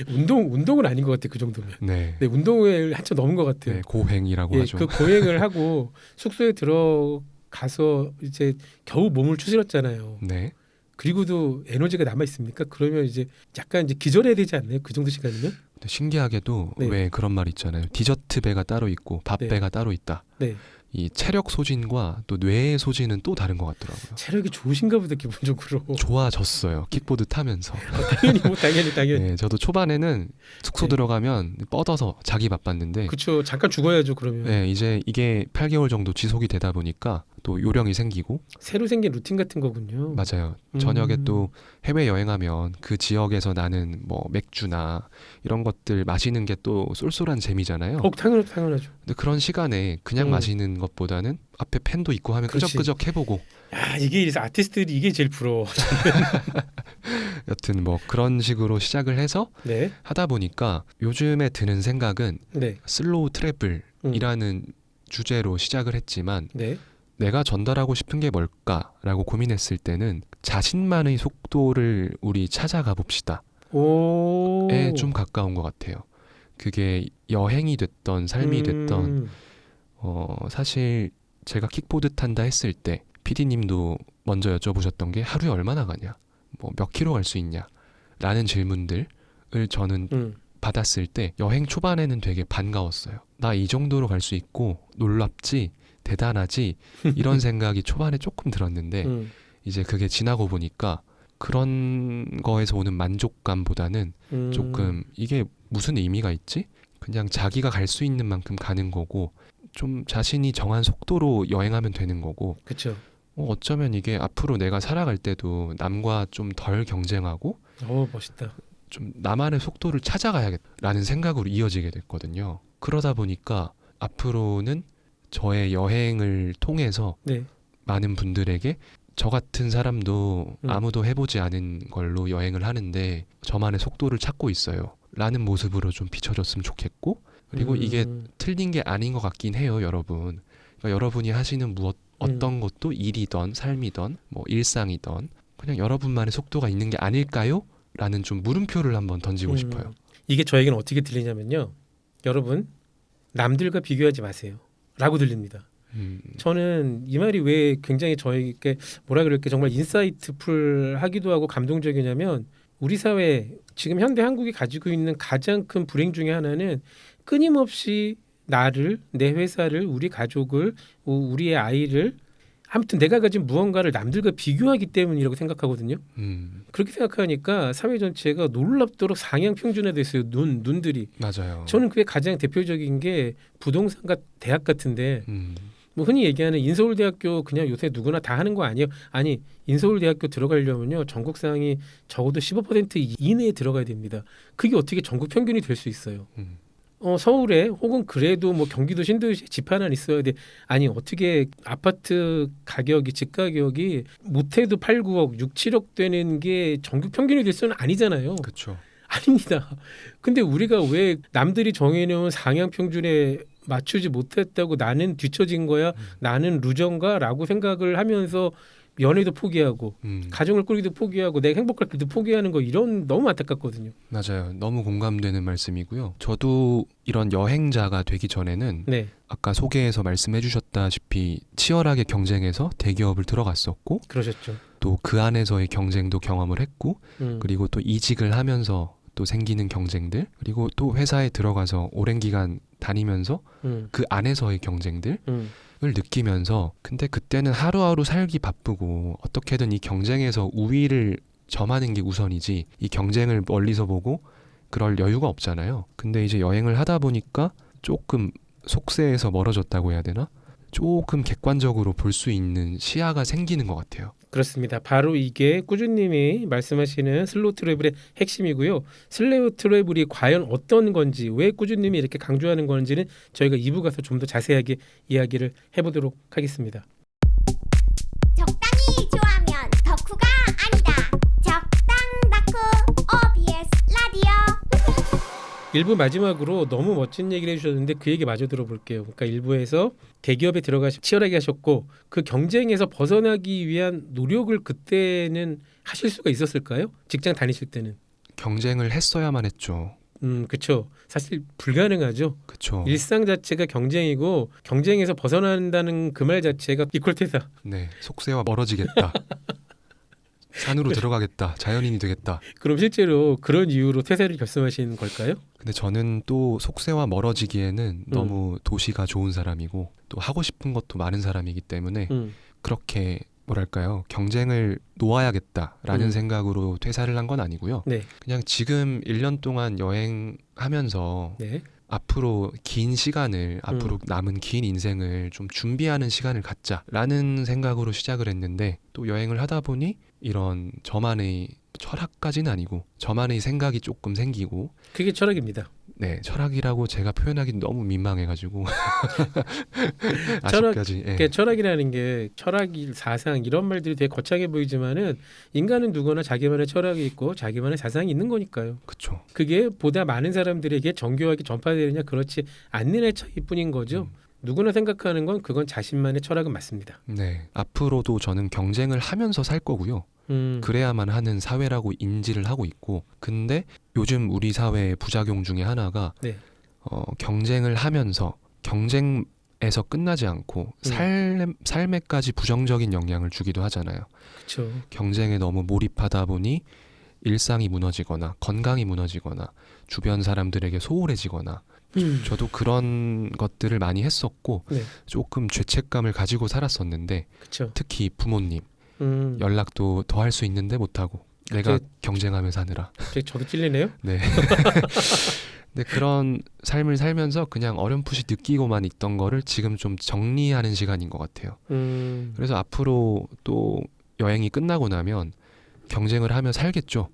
운동은 아닌 것 같아요. 그 정도면. 네, 네, 운동을 한참 넘은 것 같아요. 네, 고행이라고 예, 하죠. 그 고행을 하고 숙소에 들어가서 이제 겨우 몸을 추스렸잖아요. 네, 그리고도 에너지가 남아 있습니까? 그러면 이제 약간 이제 기절해야 되지 않나요? 그 정도 시간이면? 근데 신기하게도 네. 왜 그런 말 있잖아요. 디저트 배가 따로 있고 밥 네. 배가 따로 있다. 네. 이 체력 소진과 또 뇌의 소진은 또 다른 것 같더라고요. 체력이 좋으신가 보다 기본적으로. 좋아졌어요. 킥보드 타면서. 당연히 뭐 당연히. 네, 저도 초반에는 숙소 네. 들어가면 뻗어서 자기 바빴는데 그렇죠. 잠깐 죽어야죠. 그러면. 네, 이제 이게 8개월 정도 지속이 되다 보니까 또 요령이 생기고 새로 생긴 루틴 같은 거군요. 맞아요. 저녁에 또 해외 여행하면 그 지역에서 나는 뭐 맥주나 이런 것들 마시는 게 또 쏠쏠한 재미잖아요. 당연하죠. 근데 그런 시간에 그냥 마시는 것보다는 앞에 펜도 있고 하면 그렇지. 끄적끄적 해보고 야, 이게 이래서 아티스트들이 이게 제일 부러워. 여튼 뭐 그런 식으로 시작을 해서 네. 하다 보니까 요즘에 드는 생각은 네. 슬로우 트래블이라는 주제로 시작을 했지만 네. 내가 전달하고 싶은 게 뭘까라고 고민했을 때는 자신만의 속도를 우리 찾아가 봅시다. 오. 에 좀 가까운 것 같아요. 그게 여행이 됐던 삶이 됐던 사실 제가 킥보드 탄다 했을 때 PD님도 먼저 여쭤보셨던 게 하루에 얼마나 가냐, 뭐 몇 킬로 갈 수 있냐 라는 질문들을 저는 받았을 때 여행 초반에는 되게 반가웠어요. 나 이 정도로 갈 수 있고 놀랍지, 대단하지 이런 생각이 초반에 조금 들었는데 이제 그게 지나고 보니까 그런 거에서 오는 만족감보다는 조금 이게 무슨 의미가 있지? 그냥 자기가 갈 수 있는 만큼 가는 거고 좀 자신이 정한 속도로 여행하면 되는 거고 그렇죠. 어쩌면 이게 앞으로 내가 살아갈 때도 남과 좀 덜 경쟁하고 멋있다. 좀 나만의 속도를 찾아가야겠다라는 생각으로 이어지게 됐거든요. 그러다 보니까 앞으로는 저의 여행을 통해서 네. 많은 분들에게 저 같은 사람도 아무도 해보지 않은 걸로 여행을 하는데 저만의 속도를 찾고 있어요 라는 모습으로 좀 비춰줬으면 좋겠고 그리고 이게 틀린 게 아닌 것 같긴 해요, 여러분. 그러니까 여러분이 하시는 어떤 것도 일이던 삶이던 뭐 일상이던 그냥 여러분만의 속도가 있는 게 아닐까요? 라는 좀 물음표를 한번 던지고 싶어요. 이게 저에게는 어떻게 들리냐면요. 여러분 남들과 비교하지 마세요 라고 들립니다. 저는 이 말이 왜 굉장히 저에게 뭐라 그럴게 정말 인사이트풀하기도 하고 감동적이냐면 우리 사회 지금 현대 한국이 가지고 있는 가장 큰 불행 중에 하나는 끊임없이 나를, 내 회사를, 우리 가족을, 우리의 아이를 아무튼 내가 가진 무언가를 남들과 비교하기 때문이라고 생각하거든요. 그렇게 생각하니까 사회 전체가 놀랍도록 상향 평준화됐어요. 눈들이. 맞아요. 저는 그게 가장 대표적인 게 부동산과 대학 같은데 뭐 흔히 얘기하는 인서울대학교 그냥 요새 누구나 다 하는 거 아니에요? 아니 인서울대학교 들어가려면요 전국 상위 적어도 15% 이내에 들어가야 됩니다. 그게 어떻게 전국 평균이 될 수 있어요? 서울에 혹은 그래도 뭐 경기도 신도시에 집 하나 있어야 돼. 아니 어떻게 아파트 가격이 집 가격이 못해도 8, 9억, 6, 7억 되는 게 전국 평균이 될 수는 아니잖아요. 그렇죠. 아닙니다. 근데 우리가 왜 남들이 정해놓은 상향 평균에 맞추지 못했다고 나는 뒤처진 거야, 나는 루저인가라고 생각을 하면서 연애도 포기하고 음, 가정을 꾸리기도 포기하고 내가 행복할 길도 포기하는 거 이런 너무 안타깝거든요. 맞아요. 너무 공감되는 말씀이고요. 저도 이런 여행자가 되기 전에는 네, 아까 소개에서 말씀해 주셨다시피 치열하게 경쟁해서 대기업을 들어갔었고 그러셨죠. 또 그 안에서의 경쟁도 경험을 했고 그리고 또 이직을 하면서 또 생기는 경쟁들 그리고 또 회사에 들어가서 오랜 기간 다니면서 그 안에서의 경쟁들을 느끼면서 근데 그때는 하루하루 살기 바쁘고 어떻게든 이 경쟁에서 우위를 점하는 게 우선이지 이 경쟁을 멀리서 보고 그럴 여유가 없잖아요. 근데 이제 여행을 하다 보니까 조금 속세에서 멀어졌다고 해야 되나? 조금 객관적으로 볼 수 있는 시야가 생기는 것 같아요. 그렇습니다. 바로 이게 꾸준님이 말씀하시는 슬로우 트래블의 핵심이고요. 슬로우 트래블이 과연 어떤 건지 왜 꾸준님이 이렇게 강조하는 건지는 저희가 2부 가서 좀 더 자세하게 이야기를 해보도록 하겠습니다. 적당히 좋아하면 덕후가 아니다. 적당 덕후 OBS 라디오. 1부 마지막으로 너무 멋진 얘기를 해주셨는데 그 얘기 마저 들어볼게요. 그러니까 1부에서 대기업에 들어가시 치열하게 하셨고 그 경쟁에서 벗어나기 위한 노력을 그때는 하실 수가 있었을까요? 직장 다니실 때는. 경쟁을 했어야만 했죠. 그렇죠. 사실 불가능하죠. 그쵸. 일상 자체가 경쟁이고 경쟁에서 벗어난다는 그 말 자체가 이퀄 퇴사. 네, 속세와 멀어지겠다. 산으로 들어가겠다. 자연인이 되겠다. 그럼 실제로 그런 이유로 퇴사를 결심하신 걸까요? 근데 저는 또 속세와 멀어지기에는 너무 도시가 좋은 사람이고 또 하고 싶은 것도 많은 사람이기 때문에 그렇게 뭐랄까요 경쟁을 놓아야겠다라는 생각으로 퇴사를 한 건 아니고요. 네. 그냥 지금 1년 동안 여행하면서 네. 앞으로 긴 시간을 앞으로 남은 긴 인생을 좀 준비하는 시간을 갖자라는 생각으로 시작을 했는데 또 여행을 하다 보니 이런 저만의 철학까지는 아니고 저만의 생각이 조금 생기고 그게 철학입니다. 네 철학이라고 제가 표현하기 너무 민망해가지고 철학, 아직까지 예. 그러니까 철학이라는 게 철학이 사상 이런 말들이 되게 거창해 보이지만은 인간은 누구나 자기만의 철학이 있고 자기만의 사상이 있는 거니까요. 그쵸. 그게 보다 많은 사람들에게 정교하게 전파되느냐 그렇지 않는 애 차이뿐인 거죠. 누구나 생각하는 건 그건 자신만의 철학은 맞습니다. 네 앞으로도 저는 경쟁을 하면서 살 거고요. 그래야만 하는 사회라고 인지를 하고 있고 근데 요즘 우리 사회의 부작용 중에 하나가 네. 경쟁을 하면서 경쟁에서 끝나지 않고 삶에까지 부정적인 영향을 주기도 하잖아요. 그렇죠. 경쟁에 너무 몰입하다 보니 일상이 무너지거나 건강이 무너지거나 주변 사람들에게 소홀해지거나 저도 그런 것들을 많이 했었고 네. 조금 죄책감을 가지고 살았었는데 그렇죠. 특히 부모님 연락도 더 할 수 있는데 못하고 내가 경쟁하며 사느라 저도 찔리네요. 네. 근데 그런 삶을 살면서 그냥 어렴풋이 느끼고만 있던 거를 지금 좀 정리하는 시간인 것 같아요. 그래서 앞으로 또 여행이 끝나고 나면 경쟁을 하며 살겠죠.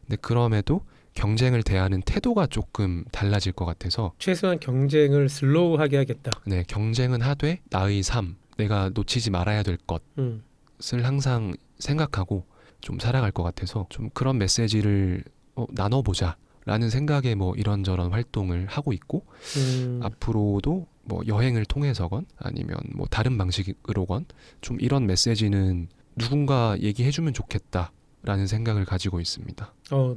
근데 그럼에도 경쟁을 대하는 태도가 조금 달라질 것 같아서 최소한 경쟁을 슬로우하게 하겠다. 네, 경쟁은 하되 나의 삶, 내가 놓치지 말아야 될 것을 항상 생각하고 좀 살아갈 것 같아서 좀 그런 메시지를 나눠보자 라는 생각에 뭐 이런저런 활동을 하고 있고 앞으로도 뭐 여행을 통해서건 아니면 뭐 다른 방식으로건 좀 이런 메시지는 누군가 얘기해주면 좋겠다 라는 생각을 가지고 있습니다.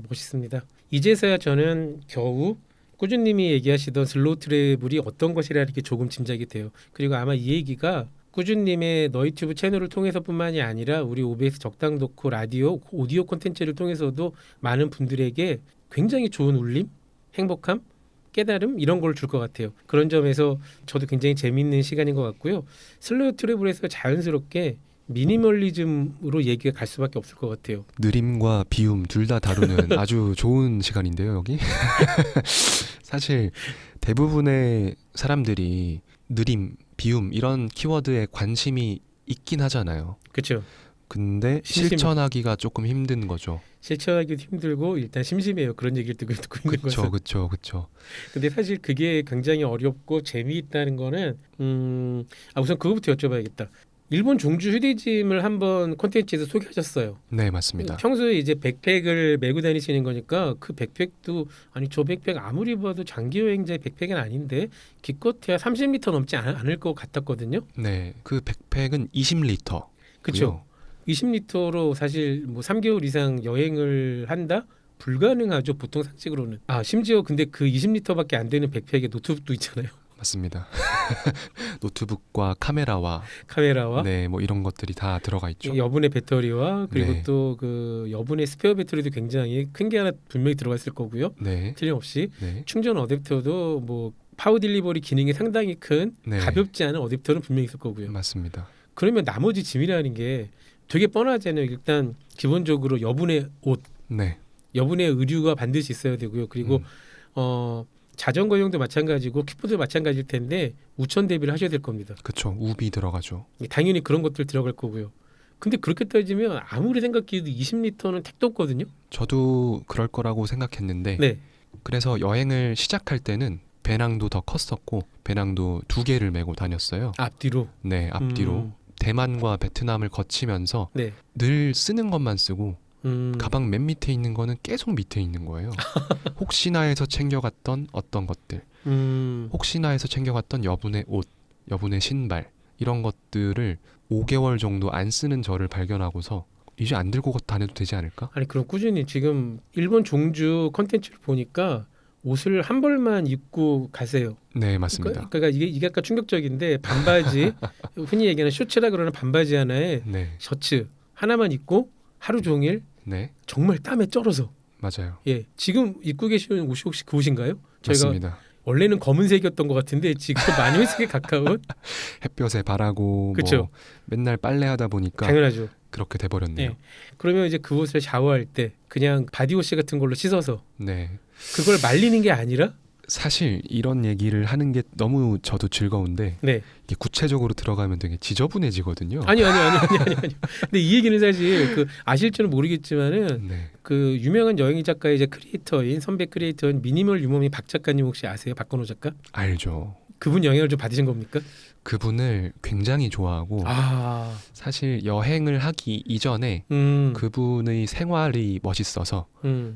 멋있습니다. 이제서야 저는 겨우 꾸준님이 얘기하시던 슬로우 트래블이 어떤 것이라 이렇게 조금 짐작이 돼요. 그리고 아마 이 얘기가 꾸준님의 너희튜브 채널을 통해서뿐만이 아니라 우리 OBS 적당 덕후 라디오 오디오 콘텐츠를 통해서도 많은 분들에게 굉장히 좋은 울림, 행복함, 깨달음 이런 걸 줄 것 같아요. 그런 점에서 저도 굉장히 재미있는 시간인 것 같고요. 슬로우 트래블에서 자연스럽게 미니멀리즘으로 얘기가 갈 수밖에 없을 것 같아요. 느림과 비움 둘 다 다루는 아주 좋은 시간인데요, 여기. 사실 대부분의 사람들이 느림, 비움 이런 키워드에 관심이 있긴 하잖아요. 그렇죠. 근데 실천하기가 조금 힘든 거죠. 실천하기도 힘들고 일단 심심해요. 그런 얘기를 듣고 있는 것은. 그렇죠. 근데 사실 그게 굉장히 어렵고 재미있다는 거는 우선 그거부터 여쭤봐야겠다. 일본 종주 휴대짐을 한번 콘텐츠에서 소개하셨어요. 네, 맞습니다. 평소에 이제 백팩을 메고 다니시는 거니까 그 백팩도 아니 저 백팩 아무리 봐도 장기 여행자의 백팩은 아닌데 기껏해야 30리터 넘지 않을 것 같았거든요. 네, 그 백팩은 20리터. 그렇죠. 20리터로 사실 뭐 3개월 이상 여행을 한다? 불가능하죠. 보통 상식으로는. 아 심지어 근데 그 20리터밖에 안 되는 백팩에 노트북도 있잖아요. 맞습니다. 노트북과 카메라와 카메라와 네, 뭐 이런 것들이 다 들어가 있죠. 여분의 배터리와 그리고 네. 또 그 여분의 스페어 배터리도 굉장히 큰 게 하나 분명히 들어가 있을 거고요. 네, 틀림없이 네, 충전 어댑터도 뭐 파워 딜리버리 기능이 상당히 큰 네. 가볍지 않은 어댑터는 분명히 있을 거고요. 맞습니다. 그러면 나머지 짐이라는 게 되게 뻔하잖아요. 일단 기본적으로 여분의 옷, 네, 여분의 의류가 반드시 있어야 되고요. 그리고 자전거용도 마찬가지고 킥보드도 마찬가지일 텐데 우천 대비를 하셔야 될 겁니다. 그렇죠. 우비 들어가죠. 당연히 그런 것들 들어갈 거고요. 근데 그렇게 따지면 아무리 생각해도 20리터는 택도 없거든요. 저도 그럴 거라고 생각했는데 네. 그래서 여행을 시작할 때는 배낭도 더 컸었고 배낭도 2개를 메고 다녔어요. 앞뒤로. 네, 앞뒤로. 대만과 베트남을 거치면서 네. 늘 쓰는 것만 쓰고 가방 맨 밑에 있는 거는 계속 밑에 있는 거예요. 혹시나 해서 챙겨갔던 어떤 것들, 혹시나 해서 챙겨갔던 여분의 옷, 여분의 신발 이런 것들을 5개월 정도 안 쓰는 저를 발견하고서 이제 안 들고 다녀도 되지 않을까? 아니 그럼 꾸준히 지금 일본 종주 컨텐츠를 보니까 옷을 한 벌만 입고 가세요. 네, 맞습니다. 그러니까 이게 아까 충격적인데 반바지 흔히 얘기하는 쇼츠라 그러는 반바지 하나에 네, 셔츠 하나만 입고 하루 종일 네, 정말 땀에 쩔어서 맞아요. 예 지금 입고 계시는 옷이 혹시 그 옷인가요? 저희가 맞습니다. 원래는 검은색이었던 것 같은데 지금 많이 회색에 가까운 햇볕에 바라고 그쵸. 뭐 맨날 빨래하다 보니까 당연하죠. 그렇게 돼버렸네요. 네. 그러면 이제 그 옷을 샤워할 때 그냥 바디워시 같은 걸로 씻어서 네. 그걸 말리는 게 아니라 사실 이런 얘기를 하는 게 너무 저도 즐거운데 네 이게 구체적으로 들어가면 되게 지저분해지거든요. 아니요. 근데 이 얘기는 사실 그 아실지는 모르겠지만은 네. 그 유명한 여행 작가의 이제 크리에이터인 선배 크리에이터인 미니멀 유머미 박 작가님 혹시 아세요? 박건호 작가? 알죠. 그분 영향을 좀 받으신 겁니까? 그분을 굉장히 좋아하고 아, 사실 여행을 하기 이전에 그분의 생활이 멋있어서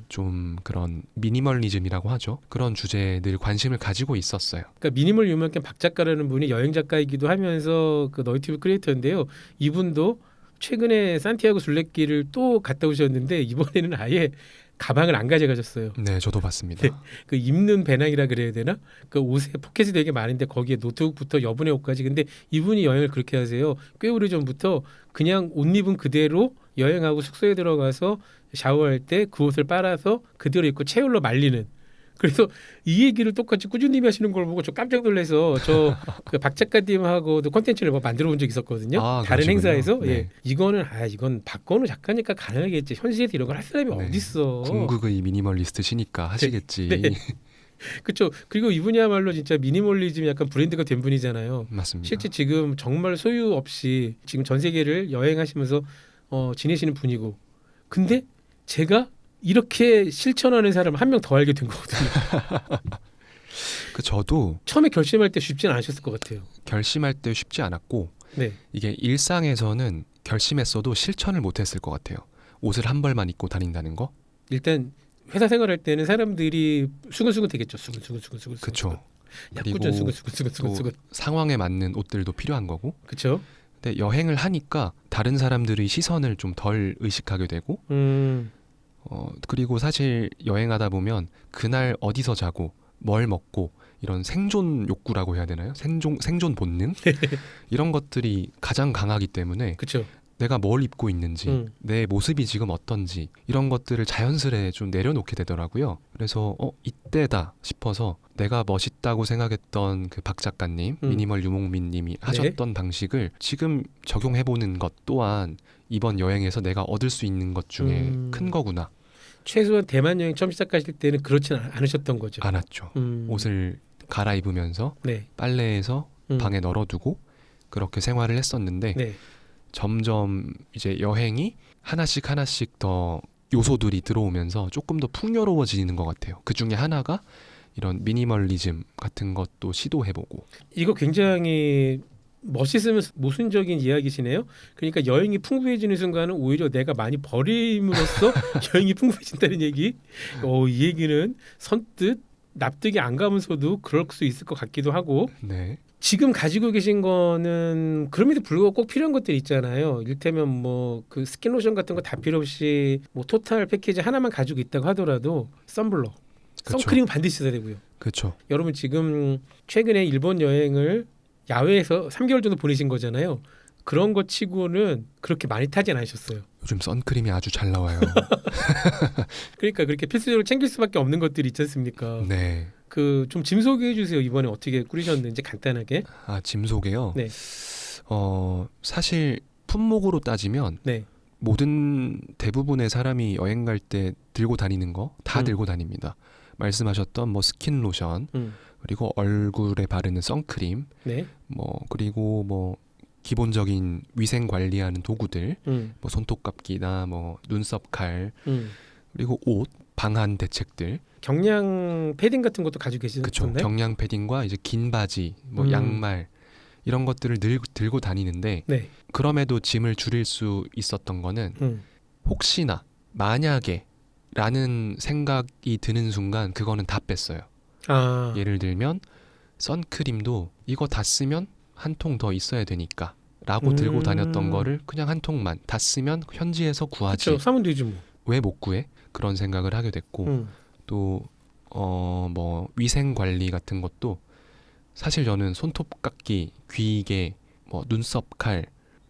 좀 그런 미니멀리즘이라고 하죠. 그런 주제에 늘 관심을 가지고 있었어요. 그러니까 미니멀 유머미 박 작가라는 분이 여행 작가이기도 하면서 그 너튜브 크리에이터인데요. 이분도 최근에 산티아고 순례길을 또 갔다 오셨는데 이번에는 아예 가방을 안 가져가셨어요. 네, 저도 봤습니다. 네. 그 입는 배낭이라 그래야 되나? 그 옷에 포켓이 되게 많은데 거기에 노트북부터 여분의 옷까지. 근데 이분이 여행을 그렇게 하세요. 꽤 오래 전부터 그냥 옷 입은 그대로 여행하고 숙소에 들어가서 샤워할 때 그 옷을 빨아서 그대로 입고 채울로 말리는. 그래서 이 얘기를 똑같이 꾸준히 하시는 걸 보고 저 깜짝 놀라서 저 그 박 작가님하고도 콘텐츠를 만들어 본 적이 있었거든요. 아, 다른 그러시군요. 행사에서 네. 예. 이건 박건우 작가니까 가능하겠지. 현실에서 이런 걸 할 사람이 네. 어딨어. 궁극의 미니멀리스트시니까 하시겠지. 네. 그렇죠. 그리고 이분이야말로 진짜 미니멀리즘이 약간 브랜드가 된 분이잖아요. 맞습니다. 실제 지금 정말 소유 없이 지금 전 세계를 여행하시면서 지내시는 분이고, 근데 제가 이렇게 실천하는 사람 한 명 더 알게 된 거거든요. 저도 처음에 결심할 때 쉽지는 않으셨을 것 같아요. 결심할 때 쉽지 않았고 네, 이게 일상에서는 결심했어도 실천을 못했을 것 같아요. 옷을 한 벌만 입고 다닌다는 거. 일단 회사 생활할 때는 사람들이 수근수근 되겠죠. 수근수근. 그렇죠. 약구전 그리고 수근수근. 상황에 맞는 옷들도 필요한 거고. 그렇죠. 근데 여행을 하니까 다른 사람들의 시선을 좀 덜 의식하게 되고 그리고 사실 여행하다 보면 그날 어디서 자고 뭘 먹고 이런 생존 욕구라고 해야 되나요? 생존 본능 이런 것들이 가장 강하기 때문에 그렇죠. 내가 뭘 입고 있는지 내 모습이 지금 어떤지 이런 것들을 자연스레 좀 내려놓게 되더라고요. 그래서 이때다 싶어서 내가 멋있다고 생각했던 그 박 작가님 미니멀 유목민 님이 하셨던 방식을 지금 적용해보는 것 또한 이번 여행에서 내가 얻을 수 있는 것 중에 큰 거구나. 최소한 대만 여행 처음 시작하실 때는 그렇지는 않으셨던 거죠. 않았죠. 옷을 갈아입으면서 네. 빨래해서 방에 널어두고 그렇게 생활을 했었는데 네. 점점 이제 여행이 하나씩 더 요소들이 들어오면서 조금 더 풍요로워지는 것 같아요. 그 중에 하나가 이런 미니멀리즘 같은 것도 시도해보고. 이거 굉장히 멋있으면서 모순적인 이야기시네요. 그러니까 여행이 풍부해지는 순간은 오히려 내가 많이 버림으로써 여행이 풍부해진다는 얘기. 이 얘기는 선뜻 납득이 안 가면서도 그럴 수 있을 것 같기도 하고 네. 지금 가지고 계신 거는 그럼에도 불구하고 꼭 필요한 것들이 있잖아요. 이를테면 뭐 그 스킨 로션 같은 거 다 필요 없이 뭐 토탈 패키지 하나만 가지고 있다고 하더라도 선블럭, 그쵸. 선크림 반드시 써야 되고요. 그렇죠. 여러분 지금 최근에 일본 여행을 야외에서 3개월 정도 보내신 거잖아요. 그런 거 치고는 그렇게 많이 타진 않으셨어요. 요즘 선크림이 아주 잘 나와요. 그러니까 그렇게 필수적으로 챙길 수밖에 없는 것들이 있지 않습니까? 네. 그 좀 짐 소개해 주세요. 이번에 어떻게 꾸리셨는지 간단하게. 짐 소개요. 네. 사실 품목으로 따지면 네. 모든 대부분의 사람이 여행 갈 때 들고 다니는 거 다 음. 들고 다닙니다. 말씀하셨던 뭐 스킨 로션, 그리고 얼굴에 바르는 선크림, 네. 뭐 그리고 뭐 기본적인 위생 관리하는 도구들, 뭐 손톱깎이나 뭐 눈썹 칼, 그리고 옷, 방한 대책들, 경량 패딩 같은 것도 가지고 그렇죠. 계시던가요? 경량 패딩과 이제 긴 바지, 뭐 음. 양말 이런 것들을 들고 다니는데 네. 그럼에도 짐을 줄일 수 있었던 거는 혹시나 만약에 라는 생각이 드는 순간 그거는 다 뺐어요. 아. 예를 들면 선크림도 이거 다 쓰면 한 통 더 있어야 되니까 라고 들고 다녔던 거를 그냥 한 통만 다 쓰면 현지에서 구하지 그렇죠. 사면 되지 뭐. 왜 못 구해? 그런 생각을 하게 됐고 또 뭐 위생 관리 같은 것도 사실 저는 손톱깎이, 귀이개, 뭐 눈썹 칼,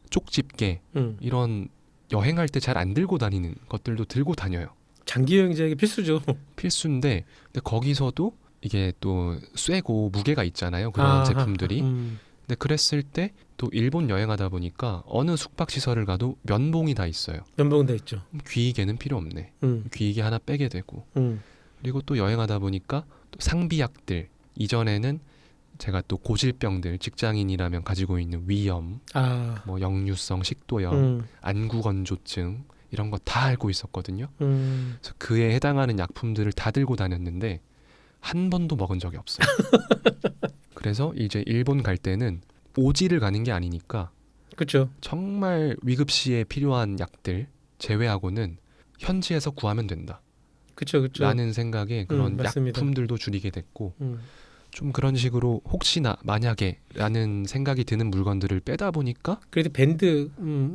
쪽집게 이런 여행할 때 잘 안 들고 다니는 것들도 들고 다녀요. 장기 여행자에게 필수죠. 필수인데 근데 거기서도 이게 또 쇠고 무게가 있잖아요. 그런 아하. 제품들이. 근데 그랬을 때 또 일본 여행하다 보니까 어느 숙박 시설을 가도 면봉이 다 있어요. 면봉 다 있죠. 귀이개는 필요 없네. 귀이개 하나 빼게 되고. 그리고 또 여행하다 보니까 또 상비약들. 이전에는 제가 또 고질병들 직장인이라면 가지고 있는 위염, 아. 뭐 역류성 식도염, 안구건조증 이런 거 다 알고 있었거든요. 그래서 그에 해당하는 약품들을 다 들고 다녔는데 한 번도 먹은 적이 없어요. 그래서 이제 일본 갈 때는 오지를 가는 게 아니니까 그렇죠. 정말 위급시에 필요한 약들 제외하고는 현지에서 구하면 된다. 그렇죠. 그렇죠. 라는 생각에 그런 맞습니다. 약품들도 줄이게 됐고 좀 그런 식으로 혹시나 만약에 라는 생각이 드는 물건들을 빼다 보니까 그래도 밴드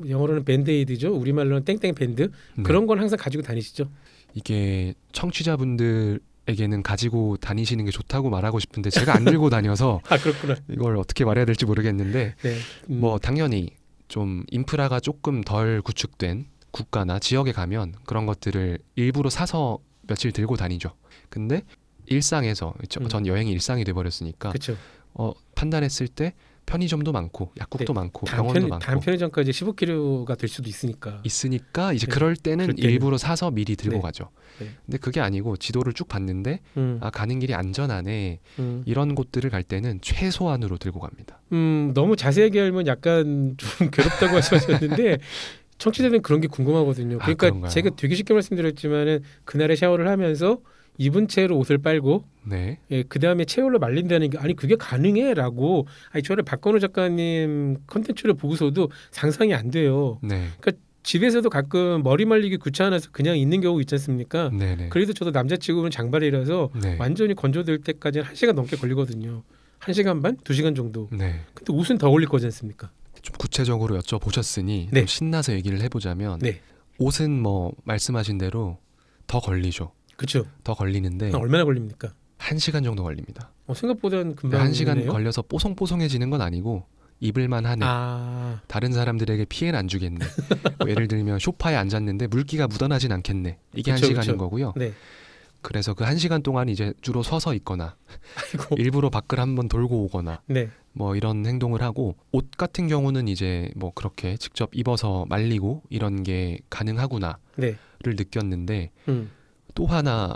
영어로는 밴드에이드죠. 우리말로는 땡땡 밴드. 네. 그런 건 항상 가지고 다니시죠. 이게 청취자분들에게는 가지고 다니시는 게 좋다고 말하고 싶은데 제가 안 들고 다녀서 아, 그렇구나. 이걸 어떻게 말해야 될지 모르겠는데 네. 뭐 당연히 좀 인프라가 조금 덜 구축된 국가나 지역에 가면 그런 것들을 일부러 사서 며칠 들고 다니죠. 근데 일상에서 전 여행이 일상이 돼버렸으니까 그렇죠. 판단했을 때 편의점도 많고 약국도 네. 많고 병원도 많고 다음 편의점까지 15km가 될 수도 있으니까. 있으니까 이제 네. 그럴 때는 그럴 때는. 일부러 사서 미리 들고 네. 가죠. 네. 근데 그게 아니고 지도를 쭉 봤는데 가는 길이 안전하네. 이런 곳들을 갈 때는 최소한으로 들고 갑니다. 너무 자세하게 알면 약간 좀 괴롭다고 하셨는데 청취자들은 그런 게 궁금하거든요. 그러니까 그런가요? 제가 되게 쉽게 말씀드렸지만은 그날에 샤워를 하면서 입은 채로 옷을 빨고 네. 그 다음에 체올로 말린다는 게 아니 그게 가능해라고 아니 저를 박건우 작가님 컨텐츠를 보고서도 상상이 안 돼요. 네. 집에서도 가끔 머리 말리기 귀찮아서 그냥 있는 경우 있지 않습니까? 네네. 그래도 저도 남자치고는 장발이라서 네. 완전히 건조될 때까지는 1시간 넘게 걸리거든요. 1시간 반? 2시간 정도. 네. 근데 옷은 더 걸릴 거지 않습니까? 좀 구체적으로 여쭤보셨으니 네. 좀 신나서 얘기를 해보자면 네. 옷은 뭐 말씀하신 대로 더 걸리죠. 그렇죠. 더 걸리는데 얼마나 걸립니까? 1시간 정도 걸립니다. 생각보다는 금방 1시간 걸리네요. 걸려서 뽀송뽀송해지는 건 아니고 입을만 하네. 아, 다른 사람들에게 피해는 안 주겠네. 뭐 예를 들면 소파에 앉았는데 물기가 묻어나진 않겠네. 이게 그쵸, 1시간인 그쵸. 거고요. 네. 그래서 그 1시간 동안 이제 주로 서서 있거나 아이고. 일부러 밖을 한번 돌고 오거나 네. 뭐 이런 행동을 하고 옷 같은 경우는 이제 뭐 그렇게 직접 입어서 말리고 이런 게 가능하구나를 네. 느꼈는데 음. 또 하나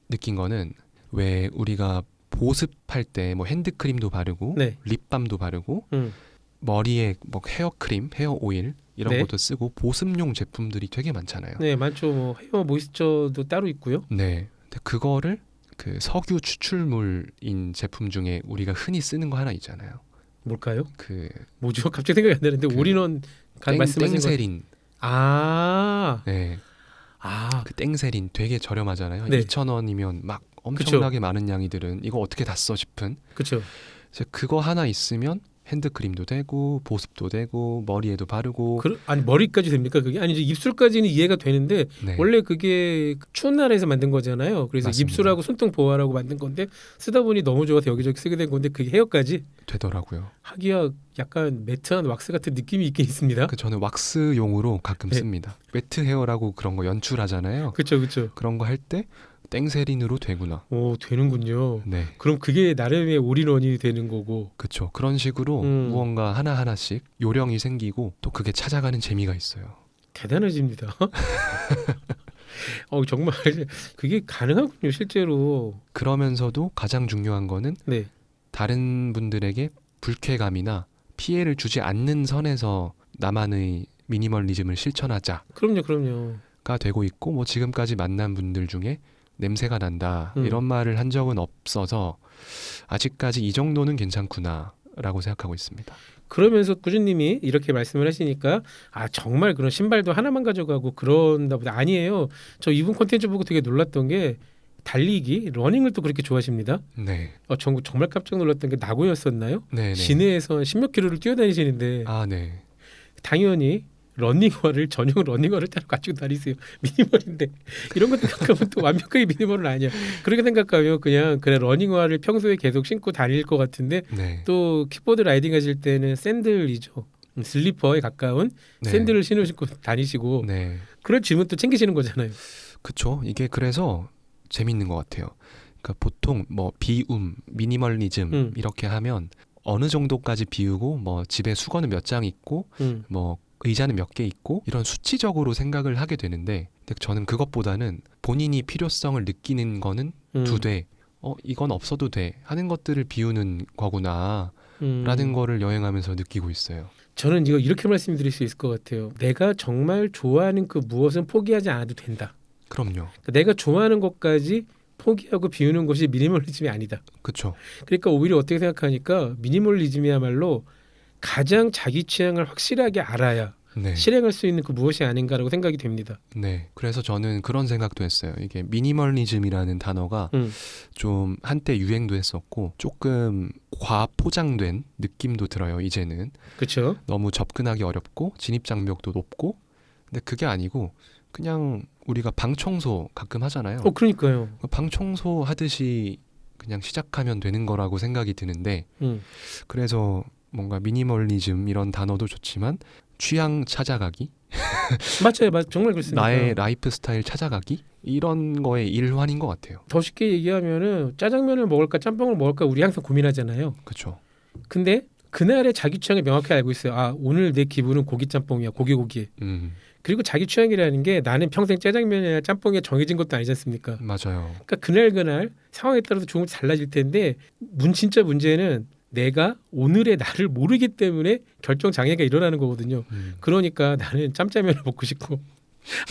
느낀 거는 왜 우리가 보습할 때 뭐 핸드크림도 바르고 네. 립밤도 바르고 음. 머리에 뭐 헤어크림, 헤어 오일 이런 네. 것도 쓰고 보습용 제품들이 되게 많잖아요. 네, 많죠. 뭐 헤어 모이스처도 따로 있고요. 네. 근데 그거를 그 석유 추출물인 제품 중에 우리가 흔히 쓰는 거 하나 있잖아요. 뭘까요? 그 뭐죠? 갑자기 생각이 안 나는데 그 올인원 말씀하신 거. 땡세린. 아. 네. 아. 그 땡세린 되게 저렴하잖아요. 네. 2,000원이면 막 엄청나게 많은 양이 들은 이거 어떻게 다 써 싶은 그렇죠. 이제 그거 하나 있으면 핸드크림도 되고 보습도 되고 머리에도 바르고 아니 머리까지 됩니까 그게? 아니 이제 입술까지는 이해가 되는데 네. 원래 그게 추운 나라에서 만든 거잖아요. 그래서 맞습니다. 입술하고 손등 보호하라고 만든 건데 쓰다 보니 너무 좋아서 여기저기 쓰게 된 건데 그게 헤어까지 되더라고요. 하기야 약간 매트한 왁스 같은 느낌이 있긴 있습니다. 저는 왁스용으로 가끔 네. 씁니다. 매트 헤어라고 그런 거 연출하잖아요. 그렇죠, 그렇죠. 그런 거 할 때 땡세린으로 되구나. 오 되는군요. 네. 그럼 그게 나름의 올인원이 되는 거고. 그렇죠. 그런 식으로 무언가 하나하나씩 요령이 생기고 또 그게 찾아가는 재미가 있어요. 대단하십니다. 정말 그게 가능하군요 실제로. 그러면서도 가장 중요한 거는 네. 다른 분들에게 불쾌감이나 피해를 주지 않는 선에서 나만의 미니멀리즘을 실천하자가 그럼요. 되고 있고 뭐 지금까지 만난 분들 중에 냄새가 난다 이런 말을 한 적은 없어서 아직까지 이 정도는 괜찮구나라고 생각하고 있습니다. 그러면서 꾸준님이 이렇게 말씀을 하시니까 정말 그런 신발도 하나만 가져가고 그런다 보다 아니에요. 저 이분 콘텐츠 보고 되게 놀랐던 게 달리기, 러닝을 또 그렇게 좋아하십니다. 네. 정말 깜짝 놀랐던 게 나고였었나요? 네. 시내에서 10몇 킬로를 뛰어다니시는데 네. 당연히 러닝화를 전용 러닝화를 따로 가지고 다니세요. 미니멀인데 이런 거 생각하면 또 완벽하게 미니멀은 아니야. 그렇게 생각하면 그냥 러닝화를 평소에 계속 신고 다닐 것 같은데 네. 또 킥보드 라이딩 하실 때는 샌들이죠. 슬리퍼에 가까운 네. 샌들을 신으시고 다니시고 네. 그런 짐은 또 챙기시는 거잖아요. 그렇죠. 이게 그래서 재밌는 것 같아요. 그러니까 보통 뭐 비움, 미니멀리즘 이렇게 하면 어느 정도까지 비우고 뭐 집에 수건은 몇 장 있고 뭐 의자는 몇 개 있고 이런 수치적으로 생각을 하게 되는데 근데 저는 그것보다는 본인이 필요성을 느끼는 거는 두 대. 이건 없어도 돼 하는 것들을 비우는 거구나 라는 거를 여행하면서 느끼고 있어요. 저는 이렇게 말씀드릴 수 있을 것 같아요. 내가 정말 좋아하는 그 무엇은 포기하지 않아도 된다. 그럼요. 그러니까 내가 좋아하는 것까지 포기하고 비우는 것이 미니멀리즘이 아니다. 그렇죠. 그러니까 오히려 어떻게 생각하니까 미니멀리즘이야말로 가장 자기 취향을 확실하게 알아야 네. 실행할 수 있는 그 무엇이 아닌가라고 생각이 됩니다. 네. 그래서 저는 그런 생각도 했어요. 이게 미니멀리즘이라는 단어가 좀 한때 유행도 했었고 조금 과포장된 느낌도 들어요. 이제는. 그렇죠. 너무 접근하기 어렵고 진입 장벽도 높고 근데 그게 아니고 그냥 우리가 방 청소 가끔 하잖아요. 그러니까요. 방 청소 하듯이 그냥 시작하면 되는 거라고 생각이 드는데 그래서 뭔가 미니멀리즘 이런 단어도 좋지만 취향 찾아가기 맞아요. 정말 그렇습니다. 나의 라이프 스타일 찾아가기 이런 거의 일환인 것 같아요. 더 쉽게 얘기하면은 짜장면을 먹을까 짬뽕을 먹을까 우리 항상 고민하잖아요. 그렇죠. 근데 그날의 자기 취향을 명확히 알고 있어요. 오늘 내 기분은 고기 짬뽕이야. 고기. 그리고 자기 취향이라는 게 나는 평생 짜장면이나 짬뽕에 정해진 것도 아니지 않습니까? 맞아요. 그러니까 그날 상황에 따라서 조금씩 달라질 텐데 진짜 문제는 내가 오늘의 나를 모르기 때문에 결정 장애가 일어나는 거거든요. 그러니까 나는 짬짜면을 먹고 싶고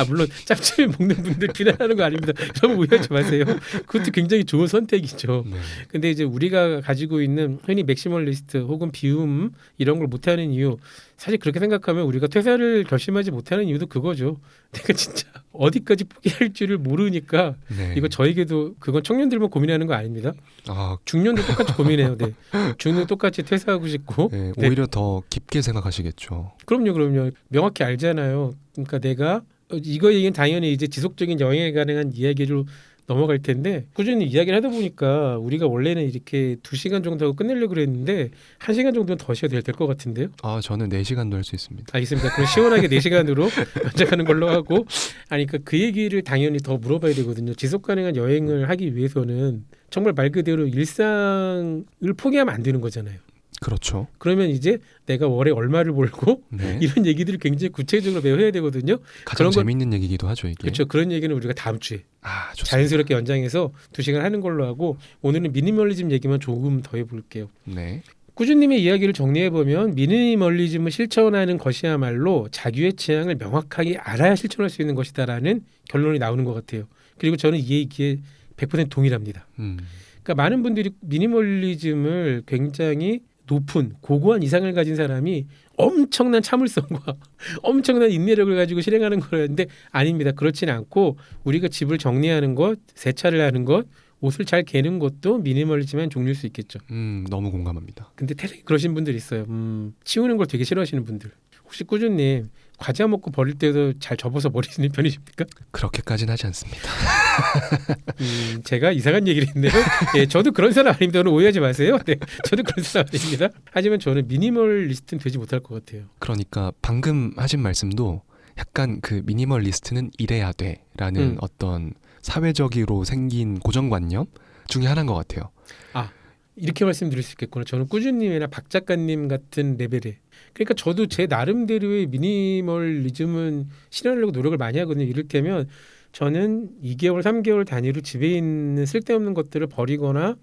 물론 짬짜면 먹는 분들 비난하는 거 아닙니다. 너무 오해하지 마세요. 그것도 굉장히 좋은 선택이죠. 네. 근데 이제 우리가 가지고 있는 흔히 맥시멀리스트 혹은 비움 이런 걸 못하는 이유 사실 그렇게 생각하면 우리가 퇴사를 결심하지 못하는 이유도 그거죠. 내가 진짜 어디까지 포기할 줄을 모르니까 네. 이거 저에게도 그건 청년들만 고민하는 거 아닙니다. 아, 중년도 똑같이 고민해요. 네. 중년 똑같이 퇴사하고 싶고 네, 네. 오히려 더 깊게 생각하시겠죠. 그럼요. 명확히 알잖아요. 그러니까 내가 이거 얘기는 당연히 이제 지속적인 여행에 가능한 이야기로 넘어갈 텐데 꾸준히 이야기를 하다 보니까 우리가 원래는 이렇게 2시간 정도 하고 끝내려고 그랬는데 1시간 정도는 더 쉬어도 될 것 같은데요. 저는 4시간도 할 수 있습니다. 알겠습니다. 그럼 시원하게 4시간으로 연장하는 걸로 하고 그러니까 그 얘기를 당연히 더 물어봐야 되거든요. 지속 가능한 여행을 하기 위해서는 정말 말 그대로 일상을 포기하면 안 되는 거잖아요. 그렇죠. 그러면 이제 내가 월에 얼마를 벌고 네. 이런 얘기들을 굉장히 구체적으로 매우 해야 되거든요. 가장 재밌는 얘기기도 하죠, 이게. 그렇죠. 그런 얘기는 우리가 다음 주에 좋습니다. 자연스럽게 연장해서 2시간 하는 걸로 하고 오늘은 미니멀리즘 얘기만 조금 더 해볼게요. 네. 꾸준님의 이야기를 정리해보면 미니멀리즘을 실천하는 것이야말로 자기의 취향을 명확하게 알아야 실천할 수 있는 것이다라는 결론이 나오는 것 같아요. 그리고 저는 이 얘기에 100% 동일합니다. 그러니까 많은 분들이 미니멀리즘을 굉장히 높은 고고한 이상을 가진 사람이 엄청난 참을성과 엄청난 인내력을 가지고 실행하는 거였는데 아닙니다. 그렇지는 않고 우리가 집을 정리하는 것, 세차를 하는 것, 옷을 잘 개는 것도 미니멀리즘의 종류일 수 있겠죠. 너무 공감합니다. 근데 태생이 그러신 분들 있어요. 치우는 걸 되게 싫어하시는 분들. 혹시 꾸준님 과자 먹고 버릴 때도 잘 접어서 버리시는 편이십니까? 그렇게까지는 하지 않습니다. 제가 이상한 얘기를 했네요. 예, 저도 그런 사람 아닙니다. 오늘 오해하지 마세요. 네, 저도 그런 사람 아닙니다. 하지만 저는 미니멀리스트는 되지 못할 것 같아요. 그러니까 방금 하신 말씀도 약간 그 미니멀리스트는 이래야 돼라는 어떤 사회적으로 생긴 고정관념 중에 하나인 것 같아요. 이렇게 말씀드릴 수 있겠구나. 저는 꾸준님이나 박 작가님 같은 레벨에. 그러니까 저도 제 나름대로의 미니멀리즘은 실현하려고 노력을 많이 하거든요. 이를테면 저는 2개월, 3개월 단위로 집에 있는 쓸데없는 것들을 버리거나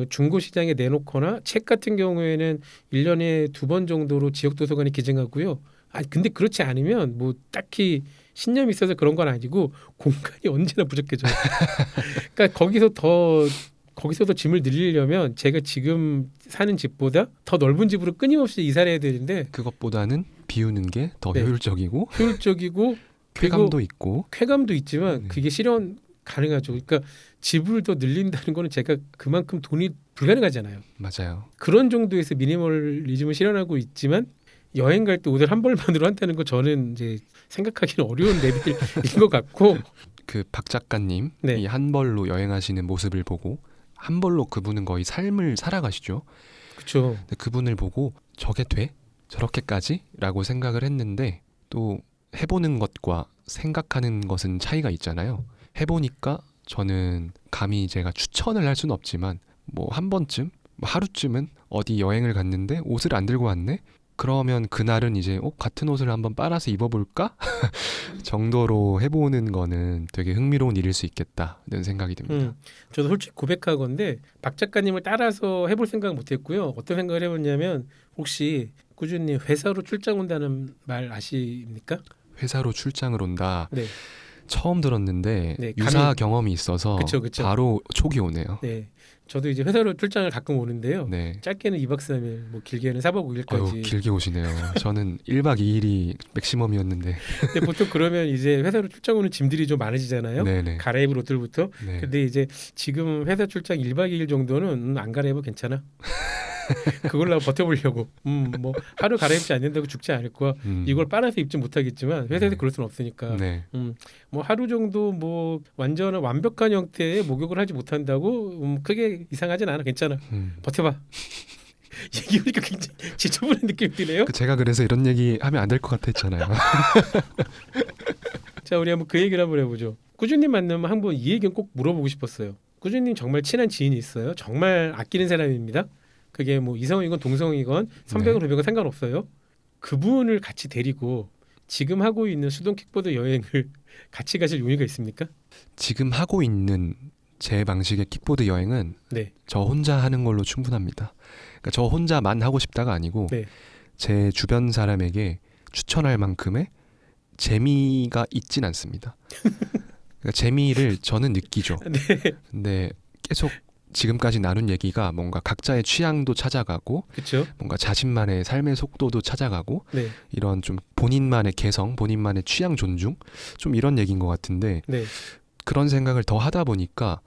중고 시장에 내놓거나 책 같은 경우에는 1년에 2번 정도로 지역 도서관에 기증하고요. 근데 그렇지 않으면 뭐 딱히 신념이 있어서 그런 건 아니고 공간이 언제나 부족해져요. 그러니까 거기서도 짐을 늘리려면 제가 지금 사는 집보다 더 넓은 집으로 끊임없이 이사를 해야 되는데 그것보다는 비우는 게 더 네. 효율적이고 쾌감도 있고 쾌감도 있지만 그게 실현 가능하죠. 그러니까 집을 더 늘린다는 거는 제가 그만큼 돈이 불가능하잖아요. 맞아요. 그런 정도에서 미니멀리즘을 실현하고 있지만 여행 갈 때 옷을 한 벌만으로 한다는 거 저는 이제 생각하기는 어려운 레벨인 것 같고 그 박 작가님 네. 이 한 벌로 여행하시는 모습을 보고 한 벌로 그분은 거의 삶을 살아가시죠. 그렇죠. 근데 그분을 보고 저게 돼? 저렇게까지? 라고 생각을 했는데 또 해보는 것과 생각하는 것은 차이가 있잖아요. 해보니까 저는 감히 제가 추천을 할 수는 없지만 뭐 한 번쯤 하루쯤은 어디 여행을 갔는데 옷을 안 들고 왔네? 그러면 그날은 이제 같은 옷을 한번 빨아서 입어볼까? 정도로 해보는 거는 되게 흥미로운 일일 수 있겠다는 생각이 듭니다. 저도 솔직히 고백하건데 박 작가님을 따라서 해볼 생각 못했고요. 어떤 생각을 해봤냐면 혹시 꾸준히 회사로 출장 온다는 말 아십니까? 회사로 출장을 온다. 네. 처음 들었는데 네, 유사 경험이 있어서 그쵸. 바로 촉이 오네요. 네. 저도 이제 회사로 출장을 가끔 오는데요. 네. 짧게는 2박 3일, 뭐 길게는 4박 5일까지. 아유, 길게 오시네요. 저는 1박 2일이 맥시멈이었는데. 근데 보통 그러면 이제 회사로 출장 오는 짐들이 좀 많아지잖아요. 네네. 갈아입을 옷들부터. 네. 근데 이제 지금 회사 출장 1박 2일 정도는 안 갈아입어 괜찮아. 그걸로 버텨보려고. 뭐 하루 갈아입지 않는다고 죽지 않을 거야. 이걸 빨아서 입지 못하겠지만 회사에서 네. 그럴 수는 없으니까. 네. 뭐 하루 정도 뭐 완전한 완벽한 형태의 목욕을 하지 못한다고 크게 이상하진 않아. 괜찮아. 버텨봐. 얘기하니까 굉장히 지쳐보는 느낌이 드네요. 제가 그래서 이런 얘기 하면 안 될 것 같아 했잖아요. 자, 우리 한번 그 얘기를 한번 해보죠. 꾸준님 만나면 한번 이 얘기는 꼭 물어보고 싶었어요. 꾸준님 정말 친한 지인이 있어요. 정말 아끼는 사람입니다. 그게 뭐 이성이건 동성이건 선배건 후배건 상관없어요. 그분을 같이 데리고 지금 하고 있는 수동 킥보드 여행을 같이 가실 용의가 있습니까? 지금 하고 있는 제 방식의 킥보드 여행은 네. 저 혼자 하는 걸로 충분합니다. 그러니까 저 혼자만 하고 싶다가 아니고 네. 제 주변 사람에게 추천할 만큼의 재미가 있진 않습니다. 그러니까 재미를 저는 느끼죠. 네. 근데 계속 지금까지 나눈 얘기가 뭔가 각자의 취향도 찾아가고 그렇죠. 뭔가 자신만의 삶의 속도도 찾아가고 네. 이런 좀 본인만의 개성, 본인만의 취향 존중 좀 이런 얘기인 것 같은데 네. 그런 생각을 더 하다 보니까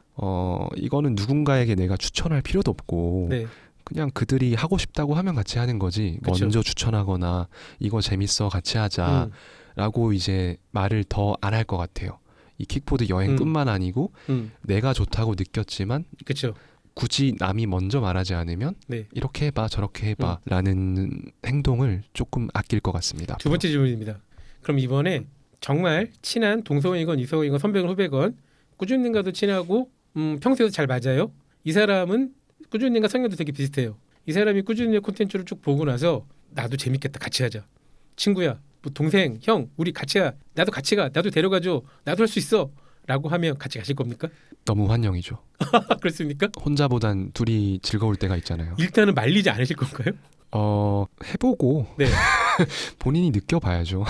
이거는 누군가에게 내가 추천할 필요도 없고 네. 그냥 그들이 하고 싶다고 하면 같이 하는 거지 그쵸. 먼저 추천하거나 이거 재밌어 같이 하자라고 이제 말을 더 안 할 것 같아요. 이 킥보드 여행뿐만 아니고 내가 좋다고 느꼈지만 그렇죠. 굳이 남이 먼저 말하지 않으면 네. 이렇게 해봐 저렇게 해봐 라는 행동을 조금 아낄 것 같습니다. 두 번째 질문입니다. 그럼 이번에 정말 친한 동성이건 이성이건 선배건 후배건 꾸준님과도 친하고 평소에도 잘 맞아요. 이 사람은 꾸준님과 성향도 되게 비슷해요. 이 사람이 꾸준님의 콘텐츠를 쭉 보고 나서 나도 재밌겠다 같이 하자. 친구야 뭐 동생 형 우리 같이 가. 나도 같이 가. 나도 데려가줘. 나도 할 수 있어. 라고 하면 같이 가실 겁니까? 너무 환영이죠. 그렇습니까? 혼자보단 둘이 즐거울 때가 있잖아요. 일단은 말리지 않으실 건가요? 해보고 네. 본인이 느껴봐야죠.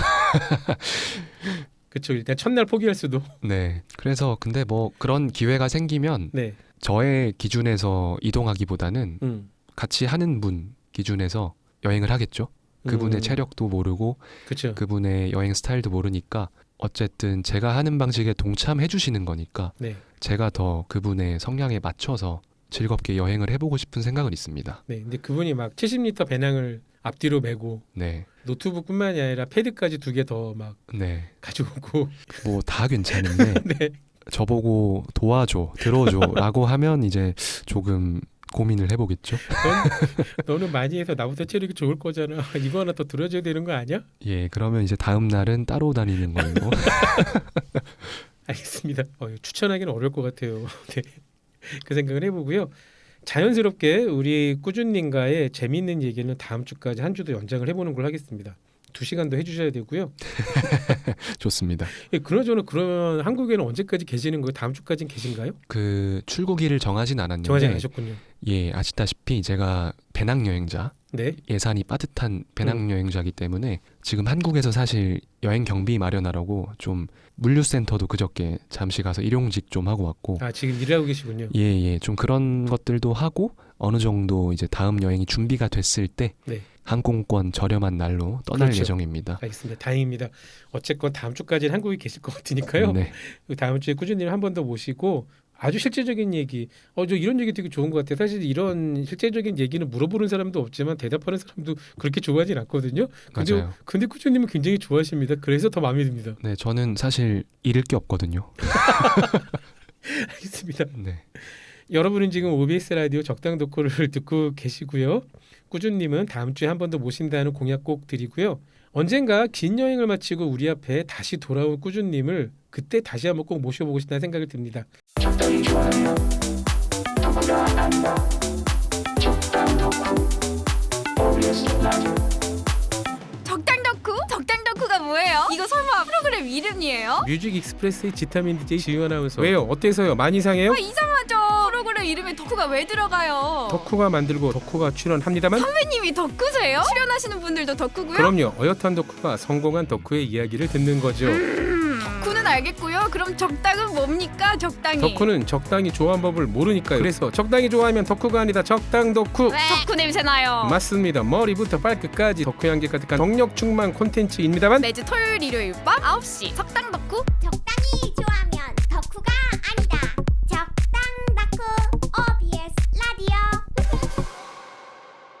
그렇죠. 일단 첫날 포기할 수도. 네. 그래서 근데 뭐 그런 기회가 생기면 네. 저의 기준에서 이동하기보다는 같이 하는 분 기준에서 여행을 하겠죠. 그분의 체력도 모르고 그렇죠. 그분의 여행 스타일도 모르니까 어쨌든 제가 하는 방식에 동참해 주시는 거니까 네. 제가 더 그분의 성향에 맞춰서 즐겁게 여행을 해보고 싶은 생각은 있습니다. 네. 근데 그분이 막 70리터 배낭을 앞뒤로 메고 네, 노트북뿐만이 아니라 패드까지 2개 더 막 네, 가져오고 뭐 다 괜찮은데 네. 저보고 도와줘, 들어줘라고 하면 이제 조금 고민을 해보겠죠. 너는 많이 해서 나보다 체력이 좋을 거잖아. 이거 하나 더 들어줘야 되는 거 아니야? 예, 그러면 이제 다음 날은 따로 다니는 걸로. 알겠습니다. 추천하기는 어려울 것 같아요. 네. 그 생각을 해보고요. 자연스럽게 우리 꾸준님과의 재미있는 얘기는 다음 주까지 한 주 더 연장을 해보는 걸 하겠습니다. 2시간 더 해주셔야 되고요. 좋습니다. 예, 그나저나 그러면 한국에는 언제까지 계시는 거예요? 다음 주까지는 계신가요? 그 출국일을 정하진 않았는데 정하지 않으셨군요. 예, 아시다시피 제가 배낭여행자, 네. 예산이 빠듯한 배낭여행자이기 때문에 지금 한국에서 사실 여행 경비 마련하라고 좀 물류센터도 그저께 잠시 가서 일용직 좀 하고 왔고 아, 지금 일하고 계시군요. 예, 좀 그런 것들도 하고 어느 정도 이제 다음 여행이 준비가 됐을 때 네. 항공권 저렴한 날로 떠날 그렇죠. 예정입니다. 알겠습니다. 다행입니다. 어쨌건 다음 주까지는 한국에 계실 것 같으니까요. 네, 다음 주에 꾸준히 한 번 더 모시고 아주 실제적인 얘기, 저 이런 얘기 되게 좋은 것 같아요. 사실 이런 실제적인 얘기는 물어보는 사람도 없지만 대답하는 사람도 그렇게 좋아하진 않거든요. 맞아요. 근데 꾸준님은 굉장히 좋아하십니다. 그래서 더 마음에 듭니다. 네, 저는 사실 잃을 게 없거든요. 알겠습니다. 네, 여러분은 지금 OBS 라디오 적당 덕후를 듣고 계시고요. 꾸준님은 다음 주에 한 번 더 모신다는 공약 꼭 드리고요. 언젠가 긴 여행을 마치고 우리 앞에 다시 돌아온 꾸준님을 그때 다시 한번 꼭 모셔보고 싶다는 생각이 듭니다. 적당히 좋아요. 덕후가 아니다. 적당 덕후. OBS 라디오. 적당 덕후? 적당 덕후가 뭐예요? 이거 설마 프로그램 이름이에요? 뮤직 익스프레스의 지타민 DJ 지유 아나운서. 왜요? 어때서요? 많이 이상해요? 이상하죠. 프로그램 이름에 덕후가 왜 들어가요? 덕후가 만들고 덕후가 출연합니다만 선배님이 덕후세요? 출연하시는 분들도 덕후고요? 그럼요. 어엿한 덕후가 성공한 덕후의 이야기를 듣는 거죠. 덕후는 알겠고요. 그럼 적당은 뭡니까? 적당히. 덕후는 적당히 좋아하는 법을 모르니까요. 그래서 적당히 좋아하면 덕후가 아니다. 적당 덕후. 덕후 냄새 나요. 맞습니다. 머리부터 발끝까지 덕후 향기 가득한 정력 충만 콘텐츠입니다만 매주 토요일 일요일 밤 9시 적당 덕후. 적당